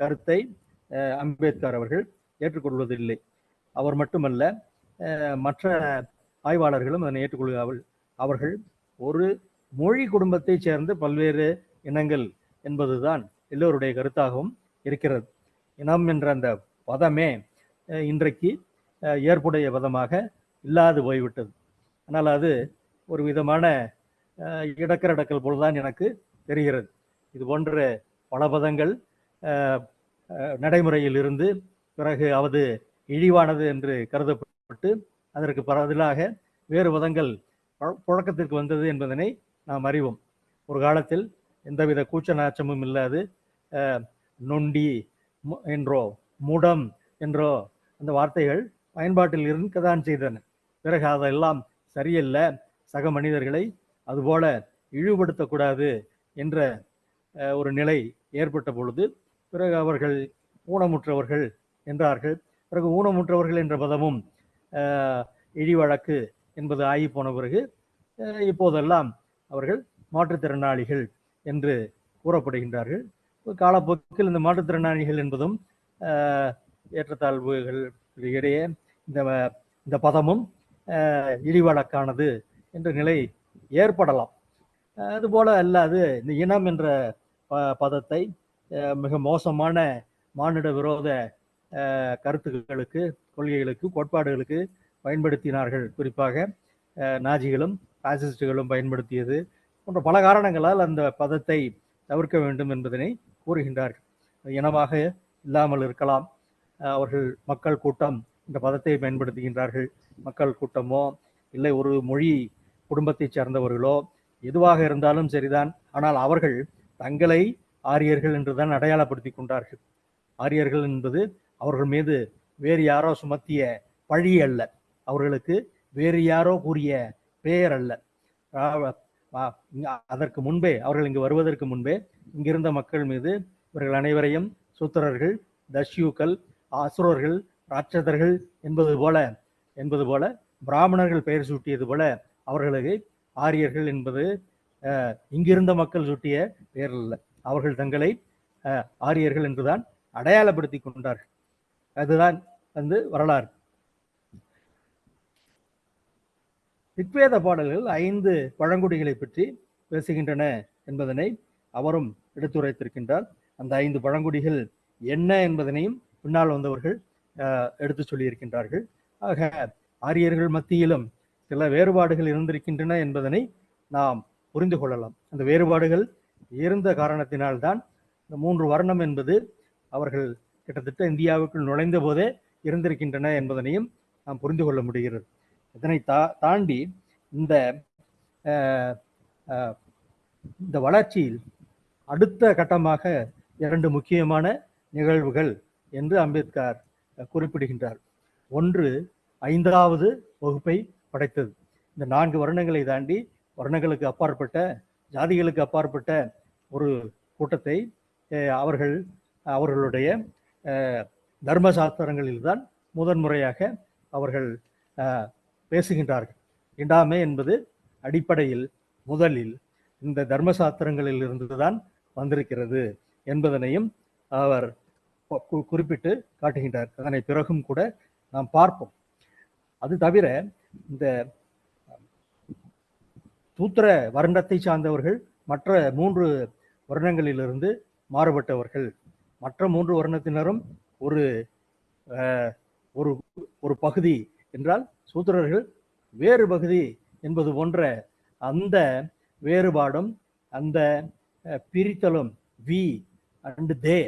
கருத்தை அம்பேத்கர் அவர்கள் ஏற்றுக்கொள்வதில்லை. அவர் மட்டுமல்ல, மற்ற ஆய்வாளர்களும் அதனை ஏற்றுக்கொள்கிறார்கள். அவர்கள் ஒரு மொழி குடும்பத்தை சேர்ந்த பல்வேறு இனங்கள் என்பதுதான் எல்லோருடைய கருத்தாகவும் இருக்கிறது. இனம் என்ற அந்த பதமே இன்றைக்கு ஏற்புடைய பதமாக இல்லாது போய்விட்டது. ஆனால் அது ஒரு விதமான இடக்கரடக்கல் போல்தான் எனக்கு தெரிகிறது. இது போன்ற பல பதங்கள் நடைமுறையில் இருந்து பிறகு அது இழிவானது என்று கருதப்பட்டு அதற்கு பதிலாக வேறு பதங்கள் புழக்கத்திற்கு வந்தது என்பதனை நாம் அறிவோம். ஒரு காலத்தில் எந்தவித கூச்ச நாச்சமும் இல்லாது நொண்டி என்றோ முடம் என்றோ அந்த வார்த்தைகள் பயன்பாட்டில் இருக்கத்தான் செய்தன. பிறகு அதெல்லாம் சரியல்ல, சக மனிதர்களை அதுபோல இழிவுபடுத்தக்கூடாது என்ற ஒரு நிலை ஏற்பட்ட பொழுது பிறகு அவர்கள் ஊனமுற்றவர்கள் என்றார்கள். பிறகு ஊனமுற்றவர்கள் என்ற பதமும் இழிவழக்கு என்பது ஆகி போன பிறகு இப்போதெல்லாம் அவர்கள் மாற்றுத்திறனாளிகள் என்று கூறப்படுகின்றார்கள். காலப்போக்கில் இந்த மாற்றுத்திறனாளிகள் என்பதும் ஏற்றத்தாழ்வுகள் இடையே இந்த பதமும் இழிவழக்கானது என்ற நிலை ஏற்படலாம். அதுபோல அல்லாது இந்த இனம் என்ற பதத்தை மிக மோசமான மானிட விரோத கருத்துக்களுக்கு, கொள்கைகளுக்கு, கோட்பாடுகளுக்கு பயன்படுத்தினார்கள். குறிப்பாக நாஜிகளும் பாசிஸ்டுகளும் பயன்படுத்தியது போன்ற பல காரணங்களால் அந்த பதத்தை தவிர்க்க வேண்டும் என்பதனை கூறுகின்றார்கள். இனமாக இல்லாமல் இருக்கலாம். அவர்கள் மக்கள் கூட்டம் இந்த பதத்தை பயன்படுத்துகின்றார்கள். மக்கள் கூட்டமோ இல்லை ஒரு மொழி குடும்பத்தை சேர்ந்தவர்களோ எதுவாக இருந்தாலும் சரிதான். ஆனால் அவர்கள் தங்களை ஆரியர்கள் என்றுதான் அடையாளப்படுத்தி கொண்டார்கள். ஆரியர்கள் என்பது அவர்கள் மீது வேறு யாரோ சுமத்திய பழி அல்ல, அவர்களுக்கு வேறு யாரோ கூறிய பெயர் அல்ல. அதற்கு முன்பே, அவர்கள் இங்கு வருவதற்கு முன்பே இங்கிருந்த மக்கள் மீது இவர்கள் அனைவரையும் சூத்திரர்கள், தஸ்யூக்கள், அசுரர்கள், ராட்சதர்கள் என்பது போல பிராமணர்கள் பெயர் சூட்டியது போல அவர்களுக்கு ஆரியர்கள் என்பது இங்கிருந்த மக்கள் சூட்டிய பெயர் அல்ல. அவர்கள் தங்களை ஆரியர்கள் என்றுதான் அடையாளப்படுத்தி கொண்டார்கள். அதுதான் வரலாறு. ரிக்வேத பாடல்கள் 5 பழங்குடிகளை பற்றி பேசுகின்றன என்பதனை அவரும் எடுத்துரைத்திருக்கின்றார். அந்த 5 பழங்குடிகள் என்ன என்பதனையும் பின்னால் வந்தவர்கள் எடுத்து சொல்லியிருக்கின்றார்கள். ஆக ஆரியர்கள் மத்தியிலும் சில வேறுபாடுகள் இருந்திருக்கின்றன என்பதனை நாம் புரிந்து கொள்ளலாம். அந்த வேறுபாடுகள் இருந்த காரணத்தினால்தான் இந்த 3 வர்ணம் என்பது அவர்கள் கிட்டத்தட்ட இந்தியாவுக்குள் நுழைந்த போதே இருந்திருக்கின்றன என்பதனையும் நாம் புரிந்து கொள்ள முடிகிறது. இதனை தாண்டி இந்த வளர்ச்சியில் அடுத்த கட்டமாக 2 முக்கியமான நிகழ்வுகள் என்று அம்பேத்கர் குறிப்பிடுகின்றார். ஒன்று 5வது வகுப்பை படைத்தது. இந்த 4 வருணங்களை தாண்டி வருணங்களுக்கு அப்பாற்பட்ட, ஜாதிகளுக்கு அப்பாற்பட்ட ஒரு கூட்டத்தை அவர்களுடைய தர்மசாஸ்திரங்களில் தான் முதன்முறையாக அவர்கள் பேசுகின்றார்கள். இண்டாமை என்பது அடிப்படையில் முதலில் இந்த தர்மசாஸ்திரங்களில் இருந்துதான் வந்திருக்கிறது என்பதனையும் அவர் குறிப்பிட்டு காட்டுகின்றார். அதனை பிறகும் கூட நாம் பார்ப்போம். அது தவிர இந்த சூத்திர வர்ணத்தை சார்ந்தவர்கள் மற்ற 3 வர்ணங்களிலிருந்து மாறுபட்டவர்கள். மற்ற 3 வர்ணத்தினரும் ஒரு பகுதி என்றால் சூத்திரர்கள் வேறு பகுதி என்பது போன்ற அந்த வேறுபாடும் அந்த பிரித்தலும் வி அண்ட் தே,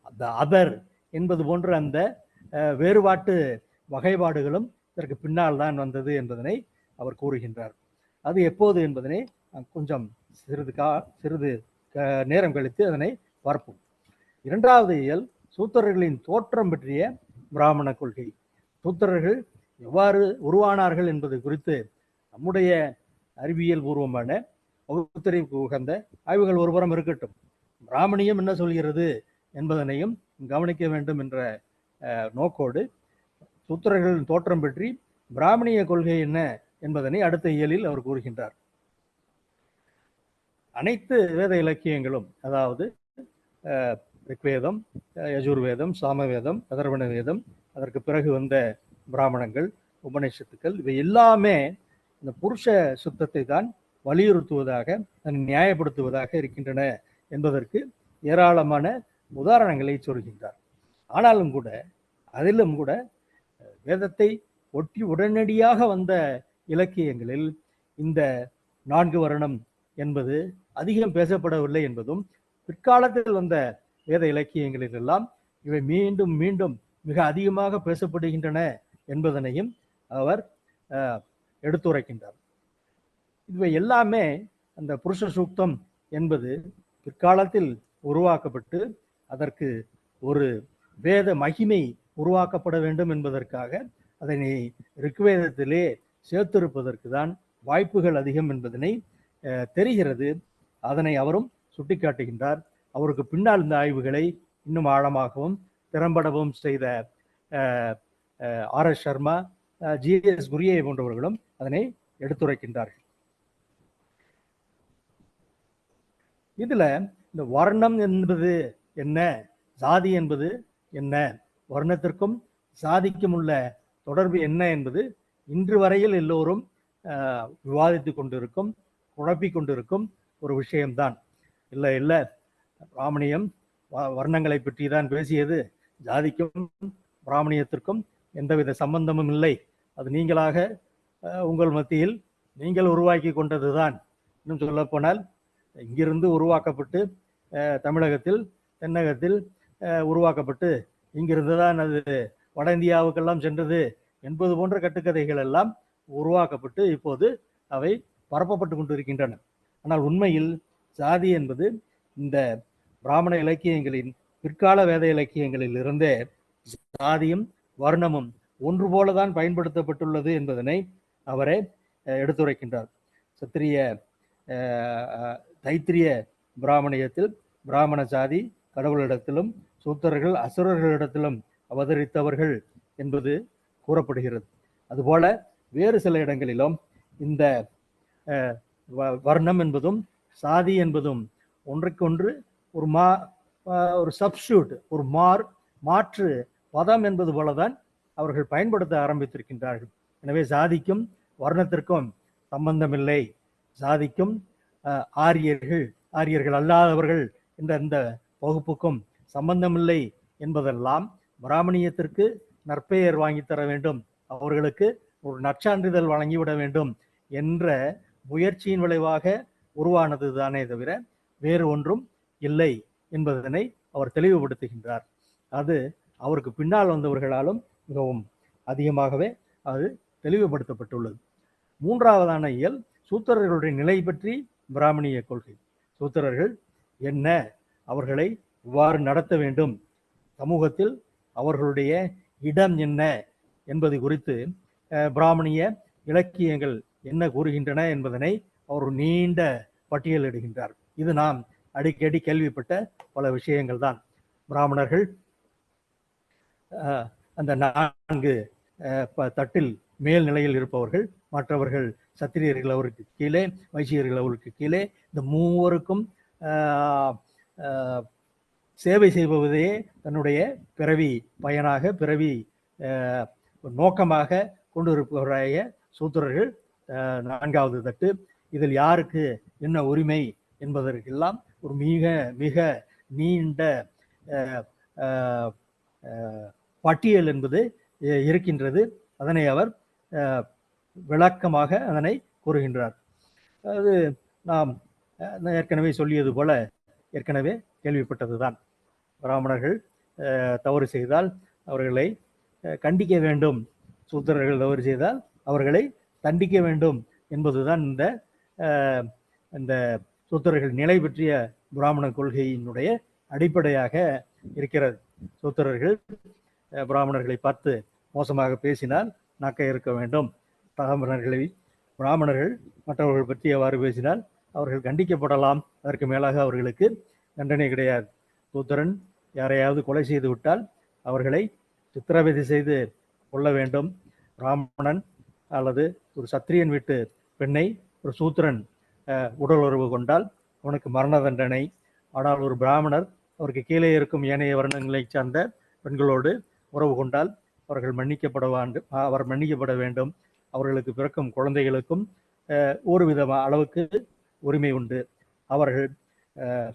அந்த அதர் என்பது போன்ற அந்த வேறுபாட்டு வகைப்பாடுகளும் இதற்கு பின்னால் தான் வந்தது என்பதனை அவர் கூறுகின்றார். அது எப்போது என்பதனை கொஞ்சம் சிறிது நேரம் கழித்து அதனை பார்ப்போம். 2வது இயல் சூத்திரர்களின் தோற்றம் பற்றிய பிராமண கொள்கை. சூத்திரர்கள் எவ்வாறு உருவானார்கள் என்பது குறித்து நம்முடைய அறிவியல் பூர்வமான பகுத்தறிவுக்கு உகந்த ஆய்வுகள் ஒருபுறம் இருக்கட்டும், பிராமணியம் என்ன சொல்கிறது என்பதனையும் கவனிக்க வேண்டும் என்ற நோக்கோடு சூத்திரர்களின் தோற்றம் பற்றி பிராமணிய கொள்கை என்ன என்பதனை அடுத்த இயலில் அவர் கூறுகின்றார். அனைத்து வேத இலக்கியங்களும், அதாவது ரிக்வேதம், யஜுர்வேதம், சாமவேதம், அதர்வண வேதம், அதற்கு பிறகு வந்த பிராமணங்கள், உபநிஷத்துக்கள், இவை எல்லாமே இந்த புருஷ சுத்தத்தை தான் வலியுறுத்துவதாக, நியாயப்படுத்துவதாக இருக்கின்றன என்பதற்கு ஏராளமான உதாரணங்களை சொல்கின்றார். ஆனாலும் கூட அதிலும் கூட வேதத்தை ஒட்டி உடனடியாக வந்த இலக்கியங்களில் இந்த 4 வருணம் என்பது அதிகம் பேசப்படவில்லை என்பதும், பிற்காலத்தில் வந்த வேத இலக்கியங்களில் எல்லாம் இவை மீண்டும் மீண்டும் மிக அதிகமாக பேசப்படுகின்றன என்பதனையும் அவர் எடுத்துரைக்கின்றார். இவை எல்லாமே அந்த புருஷ சூக்தம் என்பது பிற்காலத்தில் உருவாக்கப்பட்டு அதற்கு ஒரு வேத மகிமை உருவாக்கப்பட வேண்டும் என்பதற்காக அதனை ரிக்வேதத்திலே சேர்த்திருப்பதற்கு தான் வாய்ப்புகள் அதிகம் என்பதனை தெரிகிறது. அதனை அவரும் சுட்டிக்காட்டுகின்றார். அவருக்கு பின்னால் இந்த ஆய்வுகளை இன்னும் ஆழமாகவும் திறம்படவும் செய்த RS சர்மா, GS குரியே போன்றவர்களும் அதனை எடுத்துரைக்கின்றார்கள். இதுல இந்த வர்ணம் என்பது என்ன, சாதி என்பது என்ன, வர்ணத்திற்கும் சாதிக்கும் உள்ள தொடர்பு என்ன என்பது இன்று வரையில் எல்லோரும் விவாதித்து கொண்டிருக்கும், குழப்பிக் கொண்டிருக்கும் ஒரு விஷயம்தான். இல்லை பிராமணியம் வர்ணங்களை பற்றி தான் பேசியது, ஜாதிக்கும் பிராமணியத்திற்கும் எந்தவித சம்பந்தமும் இல்லை, அது நீங்களாக உங்கள் மத்தியில் நீங்கள் உருவாக்கி கொண்டதுதான். இன்னும் சொல்ல போனால் இங்கிருந்து உருவாக்கப்பட்டு தமிழகத்தில் தென்னகத்தில் உருவாக்கப்பட்டு இங்கிருந்து தான் அது வட இந்தியாவுக்கெல்லாம் சென்றது என்பது போன்ற கட்டுக்கதைகள் எல்லாம் உருவாக்கப்பட்டு இப்போது அவை பரப்பப்பட்டு கொண்டிருக்கின்றன. ஆனால் உண்மையில் சாதி என்பது இந்த பிராமண இலக்கியங்களின் பிற்கால வேத இலக்கியங்களில் இருந்தே சாதியும் வர்ணமும் ஒன்று போலதான் பயன்படுத்தப்பட்டுள்ளது என்பதனை அவரே எடுத்துரைக்கின்றார். சத்திரிய தைத்திரிய பிராமணியத்தில் பிராமண சாதி கடவுளிடத்திலும் சூத்திரர்கள் அசுரர்களிடத்திலும் அவதரித்தவர்கள் என்பது கூறப்படுகிறது. அதுபோல வேறு சில இடங்களிலும் இந்த வர்ணம் என்பதும் சாதி என்பதும் ஒன்றுக்கொன்று ஒரு சப்ஸ்டியூட், ஒரு மாற்று பதம் என்பது போலதான் அவர்கள் பயன்படுத்த ஆரம்பித்திருக்கின்றார்கள். எனவே சாதிக்கும் வர்ணத்திற்கும் சம்பந்தமில்லை, சாதிக்கும் ஆரியர்கள் அல்லாதவர்கள் என்ற இந்த வகுப்புக்கும் சம்பந்தமில்லை என்பதெல்லாம் பிராமணியத்திற்கு நற்பெயர் வாங்கி தர வேண்டும், அவர்களுக்கு ஒரு நற்சான்றிதழ் வழங்கிவிட வேண்டும் என்ற முயற்சியின் விளைவாக உருவானது தானே தவிர வேறு ஒன்றும் இல்லை என்பதனை அவர் தெளிவுபடுத்துகின்றார். அது அவருக்கு பின்னால் வந்தவர்களாலும் மிகவும் அதிகமாகவே அது தெளிவுபடுத்தப்பட்டுள்ளது. மூன்றாவதான இயல் சூத்திரர்களுடைய நிலை பற்றி பிராமணிய கொள்கை. சூத்திரர்கள் என்ன, அவர்களை இவ்வாறு நடத்த வேண்டும், சமூகத்தில் அவர்களுடைய இடம் என்ன என்பது குறித்து பிராமணிய இலக்கியங்கள் என்ன கூறுகின்றன என்பதனை அவர் நீண்ட பட்டியலிடுகின்றார். இது நாம் அடிக்கடி கேள்விப்பட்ட பல விஷயங்கள் தான். பிராமணர்கள் அந்த 4 தட்டில் மேல் நிலையில் இருப்பவர்கள், மற்றவர்கள் சத்திரியர்கள் அவருக்கு கீழே, வைசியர்கள் அவருக்கு கீழே, இந்த மூவருக்கும் சேவை செய்வதே தன்னுடைய பிறவி பயனாக, பிறவி நோக்கமாக கொண்டிருப்பவராய சூத்திரர்கள் 4வது தட்டு. இதில் யாருக்கு என்ன உரிமை என்பதற்கெல்லாம் ஒரு மிக மிக நீண்ட பட்டியல் என்பது இருக்கின்றது. அதனை அவர் விளக்கமாக அதனை கூறுகின்றார். அது நாம் ஏற்கனவே சொல்லியது போல ஏற்கனவே கேள்விப்பட்டதுதான். பிராமணர்கள் தவறு செய்தால் அவர்களை கண்டிக்க வேண்டும், சூத்திரர்கள் தவறு செய்தால் அவர்களை தண்டிக்க வேண்டும் என்பதுதான் இந்த சூத்திரர்கள் நிலை பற்றிய பிராமண கொள்கையினுடைய அடிப்படையாக இருக்கிறது. சூத்திரர்கள் பிராமணர்களை பார்த்து மோசமாக பேசினால் நாக்க இருக்க வேண்டும், பிராமணர்கள் மற்றவர்கள் பற்றி அவ்வாறு பேசினால் அவர்கள் கண்டிக்கப்படலாம், அதற்கு மேலாக அவர்களுக்கு தண்டனை கிடையாது. சூத்திரன் யாரையாவது கொலை செய்து விட்டால் அவர்களை சித்திரவதை செய்து கொள்ள வேண்டும். பிராமணன் அல்லது ஒரு சத்திரியன் வீட்டு பெண்ணை ஒரு சூத்திரன் உடல் உறவு கொண்டால் அவனுக்கு மரண தண்டனை. ஆனால் ஒரு பிராமணர் அவருக்கு கீழே இருக்கும் ஏனைய வர்ணங்களை சார்ந்த பெண்களோடு உறவு கொண்டால் அவர்கள் மன்னிக்கப்பட வேண்டும். அவர்களுக்கு பிறக்கும் குழந்தைகளுக்கும் ஒரு வித அளவுக்கு உரிமை உண்டு. அவர்கள்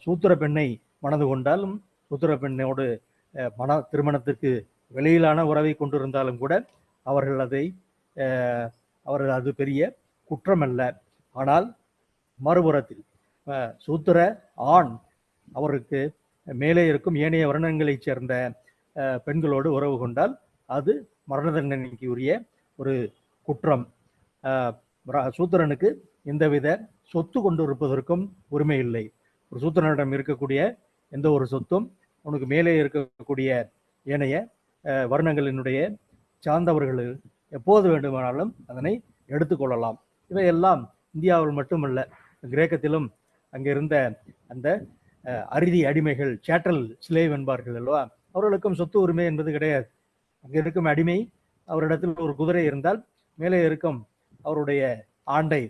சூத்திர பெண்ணை மணந்து கொண்டாலும் சூத்திர பெண்ணோடு திருமணத்திற்கு வெளியிலான உறவை கொண்டிருந்தாலும் கூட அவர்கள் அவர்கள் அது பெரிய குற்றம் அல்ல. ஆனால் மறுபுறத்தில் சூத்திர ஆண் அவருக்கு மேலே இருக்கும் ஏனைய வர்ணங்களைச் சேர்ந்த பெண்களோடு உறவு கொண்டால் அது மரண தண்டனைக்கு உரிய ஒரு குற்றம். சூத்திரனுக்கு எந்தவித சொத்து கொண்டு இருப்பதற்கும் உரிமை இல்லை. ஒரு சூத்திரனிடம் இருக்கக்கூடிய எந்த ஒரு சொத்தும் உனக்கு மேலே இருக்கக்கூடிய ஏனைய வர்ணங்களினுடைய சார்ந்தவர்கள் எப்போது வேண்டுமானாலும் அதனை எடுத்துக்கொள்ளலாம். இவையெல்லாம் இந்தியாவில் மட்டுமல்ல, கிரேக்கத்திலும் அங்கிருந்த அந்த அரிதி அடிமைகள், சேட்டல் ஸ்லேவ் என்பார்கள் அல்லவா, அவர்களுக்கும் சொத்து உரிமை என்பது கிடையாது. அங்கே இருக்கும் அடிமை அவரிடத்தில் ஒரு குதிரை இருந்தால் மேலே இருக்கும் அவருடைய ஆண்டை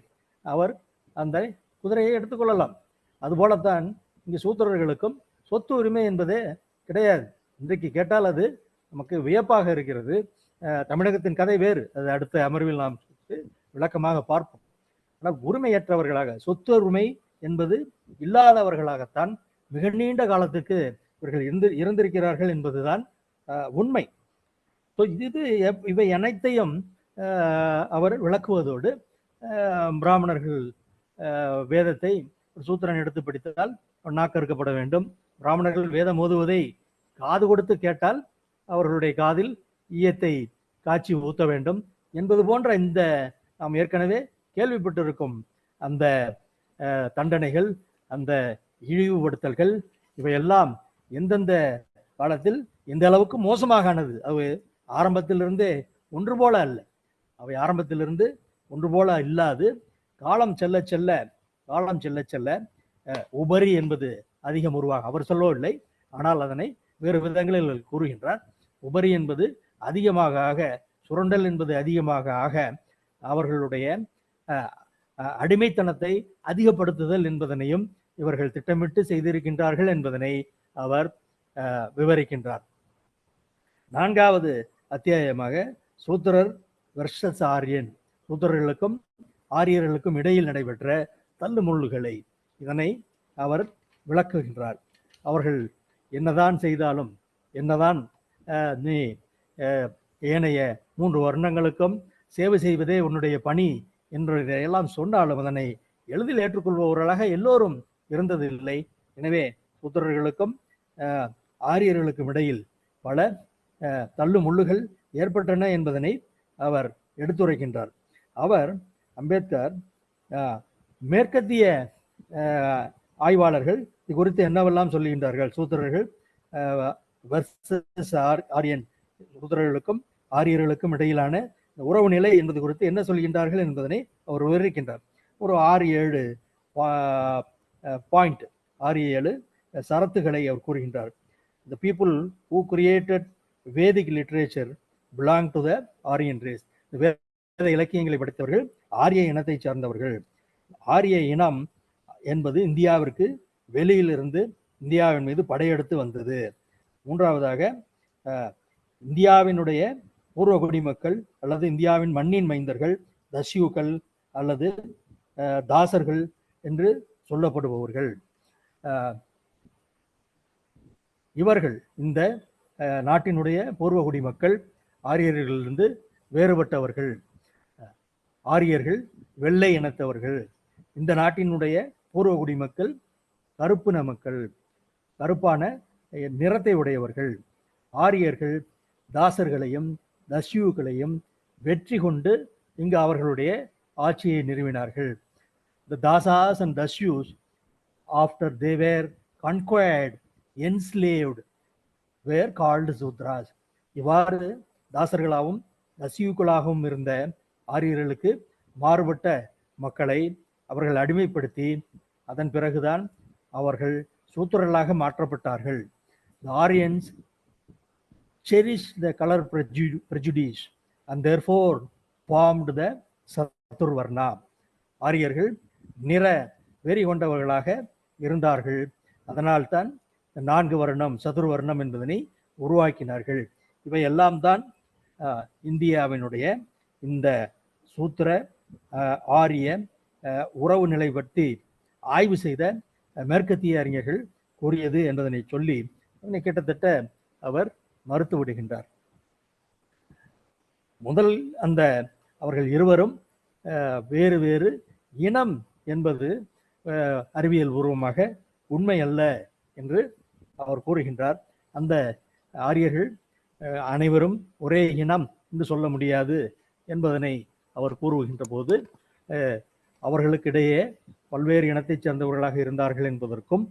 அவர் அந்த குதிரையை எடுத்துக்கொள்ளலாம். அதுபோலத்தான் இங்கு சூத்திரர்களுக்கும் சொத்து உரிமை என்பதே கிடையாது. இன்றைக்கு கேட்டால் அது நமக்கு வியப்பாக இருக்கிறது. தமிழகத்தின் கதை வேறு, அது அடுத்த அமர்வில் நாம் விளக்கமாக பார்ப்போம். ஆனால் உரிமையற்றவர்களாக, சொத்து உரிமை என்பது இல்லாதவர்களாகத்தான் மிக நீண்ட காலத்துக்கு இவர்கள் இருந்திருக்கிறார்கள் என்பதுதான் உண்மை. இவை அனைத்தையும் அவர் விளக்குவதோடு பிராமணர்கள் வேதத்தை சூத்திரன் எடுத்து படித்தால் நாக்கறுக்கப்பட வேண்டும், பிராமணர்கள் வேதம் ஓதுவதை காது கொடுத்து கேட்டால் அவர்களுடைய காதில் ஈயத்தை காய்ச்சி ஊத்த வேண்டும் என்பது போன்ற இந்த நாம் ஏற்கனவே கேள்விப்பட்டிருக்கும் அந்த தண்டனைகள், அந்த இழிவுபடுத்தல்கள், இவையெல்லாம் எந்தெந்த காலத்தில் எந்த அளவுக்கு மோசமாகானது. அவை ஆரம்பத்திலிருந்தே ஒன்று போல அல்ல, அவை ஆரம்பத்திலிருந்து ஒன்று போல இல்லாது காலம் செல்ல செல்ல உபரி என்பது அதிகம் உருவாக அவர் சொல்லவில்லை, ஆனால் அதனை வேறு விதங்களில் கூறுகின்றார். உபரி என்பது அதிகமாக ஆக, சுரண்டல் என்பது அதிகமாக ஆக அவர்களுடைய அடிமைத்தனத்தை அதிகப்படுத்துதல் என்பதனையும் இவர்கள் திட்டமிட்டு செய்திருக்கின்றார்கள் என்பதனை அவர் விவரிக்கின்றார். 4வது அத்தியாயமாக சூத்திரர் வெர்சஸ் ஆரியன், சூத்திரர்களுக்கும் ஆரியர்களுக்கும் இடையில் நடைபெற்ற தள்ளுமுள்ளுகளை இதனை அவர் விளக்குகின்றார். அவர்கள் என்னதான் செய்தாலும், என்னதான் நீ ஏனைய 3 வர்ணங்களுக்கும் சேவை செய்வதே உன்னுடைய பணி என்றெல்லாம் சொன்னாலும் அதனை எளிதில் ஏற்றுக்கொள்பவர்களாக எல்லோரும் இருந்ததில்லை. எனவே சூத்திரர்களுக்கும் ஆரியர்களுக்கும் இடையில் பல தள்ளு முள்ளுகள் ஏற்பட்டன என்பதனை அவர் எடுத்துரைக்கின்றார். அவர் அம்பேத்கர் மேற்கத்திய ஆய்வாளர்கள் இது குறித்து என்னவெல்லாம் சொல்லுகின்றார்கள், சூத்திரர்கள் வர்சஸ் ஆரியன், சூத்திரர்களுக்கும் ஆரியர்களுக்கும் இடையிலான உறவு நிலை என்பது குறித்து என்ன சொல்கின்றார்கள் என்பதனை அவர் விவரிக்கின்றார். ஒரு 6-7 பாயிண்ட், 6-7 சரத்துகளை அவர் கூறுகின்றார். The people who created Vedic literature belong to the Aryan race. வேத இலக்கியங்களை படித்தவர்கள் ஆரிய இனத்தை சார்ந்தவர்கள். ஆரிய இனம் என்பது இந்தியாவிற்கு வெளியிலிருந்து இந்தியாவின் மீது படையெடுத்து வந்தது. 3வதாக இந்தியாவினுடைய பூர்வ குடிமக்கள் அல்லது இந்தியாவின் மண்ணின் மைந்தர்கள் தஸ்யூக்கள் அல்லது தாசர்கள் என்று சொல்லப்படுபவர்கள். இவர்கள் இந்த நாட்டினுடைய பூர்வ குடிமக்கள் ஆரியர்களிலிருந்து வேறுபட்டவர்கள். ஆரியர்கள் வெள்ளை இனத்தவர்கள். இந்த நாட்டினுடைய பூர்வ குடிமக்கள் கருப்பு மக்கள், கருப்பான நிறத்தை உடையவர்கள். ஆரியர்கள் தாசர்களையும் தஸ்யூக்களையும் வெற்றி கொண்டு இங்கு அவர்களுடைய ஆட்சியை நிறுவினார்கள். The Dasas and Dasyus, after they were conquered, enslaved, were called Sudras. இவ்வாறு தாசர்களாகவும் தஸ்யூக்களாகவும் இருந்த ஆரியர்களுக்கு மாறுபட்ட மக்களை அவர்கள் அடிமைப்படுத்தி அதன் பிறகுதான் அவர்கள் சூத்திரர்களாக மாற்றப்பட்டார்கள். The Aryans cherished the color prejudice and therefore formed the Saturvarna. ஆரியர்கள் நிற வெறி கொண்டவர்களாக இருந்தார்கள், அதனால்தான் 4 வர்ணம் சதுர்வர்ணம் என்பதனை உருவாக்கினார்கள். இவையெல்லாம் தான் இந்தியாவினுடைய இந்த சூத்திர ஆரிய உறவு நிலை பற்றி ஆய்வு செய்த மேற்கத்திய அறிஞர்கள் கூறியது என்பதனை சொல்லி கிட்டத்தட்ட அவர் மறுத்து விடுகின்றார். முதல் அந்த அவர்கள் இருவரும் வேறு வேறு இனம் என்பது அறிவியல் பூர்வமாக உண்மை அல்ல என்று அவர் கூறுகின்றார். அந்த ஆரியர்கள் அனைவரும் ஒரே இனம் என்று சொல்ல முடியாது என்பதனை அவர் கூறுகின்ற போது அவர்களுக்கிடையே பல்வேறு இனத்தைச் சேர்ந்தவர்களாக இருந்தார்கள் என்பதற்கும்,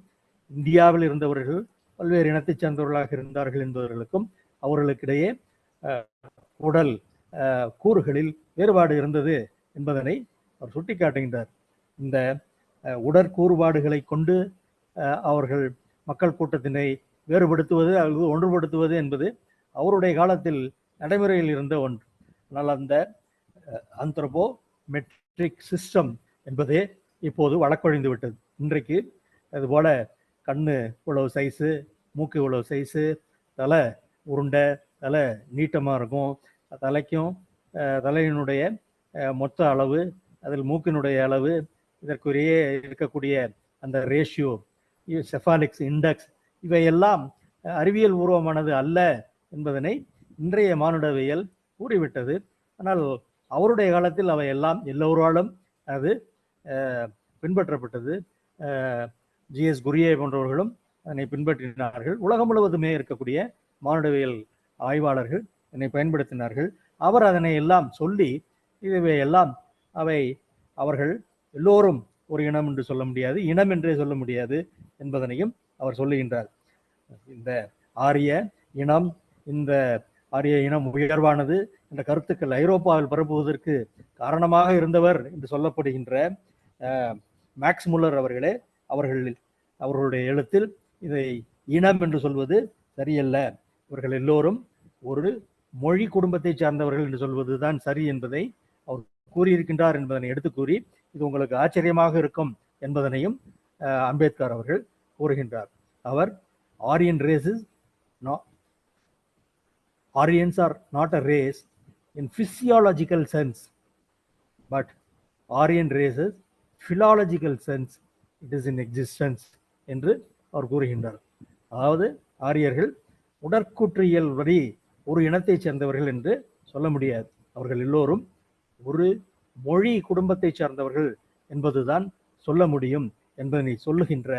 இந்தியாவில் இருந்தவர்கள் பல்வேறு இனத்தைச் சேர்ந்தவர்களாக இருந்தார்கள் என்பவர்களுக்கும் அவர்களுக்கிடையே உடல் கூறுகளில் வேறுபாடு இருந்தது என்பதனை அவர் சுட்டிக்காட்டுகின்றார். இந்த உடற்கூறுபாடுகளை கொண்டு அவர்கள் மக்கள் கூட்டத்தினை வேறுபடுத்துவது அல்லது ஒன்றுபடுத்துவது என்பது அவருடைய காலத்தில் நடைமுறையில் இருந்த ஒன்று. ஆனால் அந்த ஆந்த்ரோபோமெட்ரிக் சிஸ்டம் என்பதே இப்போது வழக்கொழிந்து விட்டது. இன்றைக்கு அதுபோல கண்ணு இவ்வளவு சைஸு, மூக்கு இவ்வளவு சைஸு, தலை உருண்டை, தலை நீட்டமாக இருக்கும், தலையினுடைய மொத்த அளவு, அதில் மூக்கினுடைய அளவு, இதற்குரிய இருக்கக்கூடிய அந்த ரேஷியோ, செஃபாலிக்ஸ் இண்டெக்ஸ், இவையெல்லாம் அறிவியல் பூர்வமானது அல்ல என்பதனை இன்றைய மானுடவியல் கூறிவிட்டது. ஆனால் அவருடைய காலத்தில் அவையெல்லாம் எல்லோராலும் அது பின்பற்றப்பட்டது. ஜிஎஸ் குரியே போன்றவர்களும் அதனை பின்பற்றினார்கள். உலகம் முழுவதுமே இருக்கக்கூடிய மானுடவியல் ஆய்வாளர்கள் இதனை பயன்படுத்தினார்கள். அவர் அதனை எல்லாம் சொல்லி இவையெல்லாம் அவர்கள் எல்லோரும் ஒரு இனம் என்று சொல்ல முடியாது, இனம் என்றே சொல்ல முடியாது என்பதனையும் அவர் சொல்லுகின்றார். இந்த ஆரிய இனம் உயர்வானது என்ற கருத்துக்கள் ஐரோப்பாவில் பரப்புவதற்கு காரணமாக இருந்தவர் என்று சொல்லப்படுகின்ற மேக்ஸ் முல்லர் அவர்களே அவர்களுடைய எழுத்தில் இதை இனம் என்று சொல்வது சரியல்ல, இவர்கள் எல்லோரும் ஒரு மொழி குடும்பத்தை சார்ந்தவர்கள் என்று சொல்வதுதான் சரி என்பதை அவர் கூறியிருக்கின்றார் என்பதனை எடுத்து கூறி, இது உங்களுக்கு ஆச்சரியமாக இருக்கும் என்பதனையும் அம்பேத்கர் அவர்கள் கூறுகின்றார். அவர் Aryans are not a race in physiological sense, but Aryan races philological sense, it is in existence என்று அவர் கூறுகின்றார். அதாவது ஆரியர்கள் உடற்கூற்றியல் வழி ஒரு இனத்தைச் சேர்ந்தவர்கள் என்று சொல்ல முடியாது, அவர்கள் எல்லோரும் ஒரு மொழி குடும்பத்தை சார்ந்தவர்கள் என்பதுதான் சொல்ல முடியும் என்பதனை சொல்லுகின்ற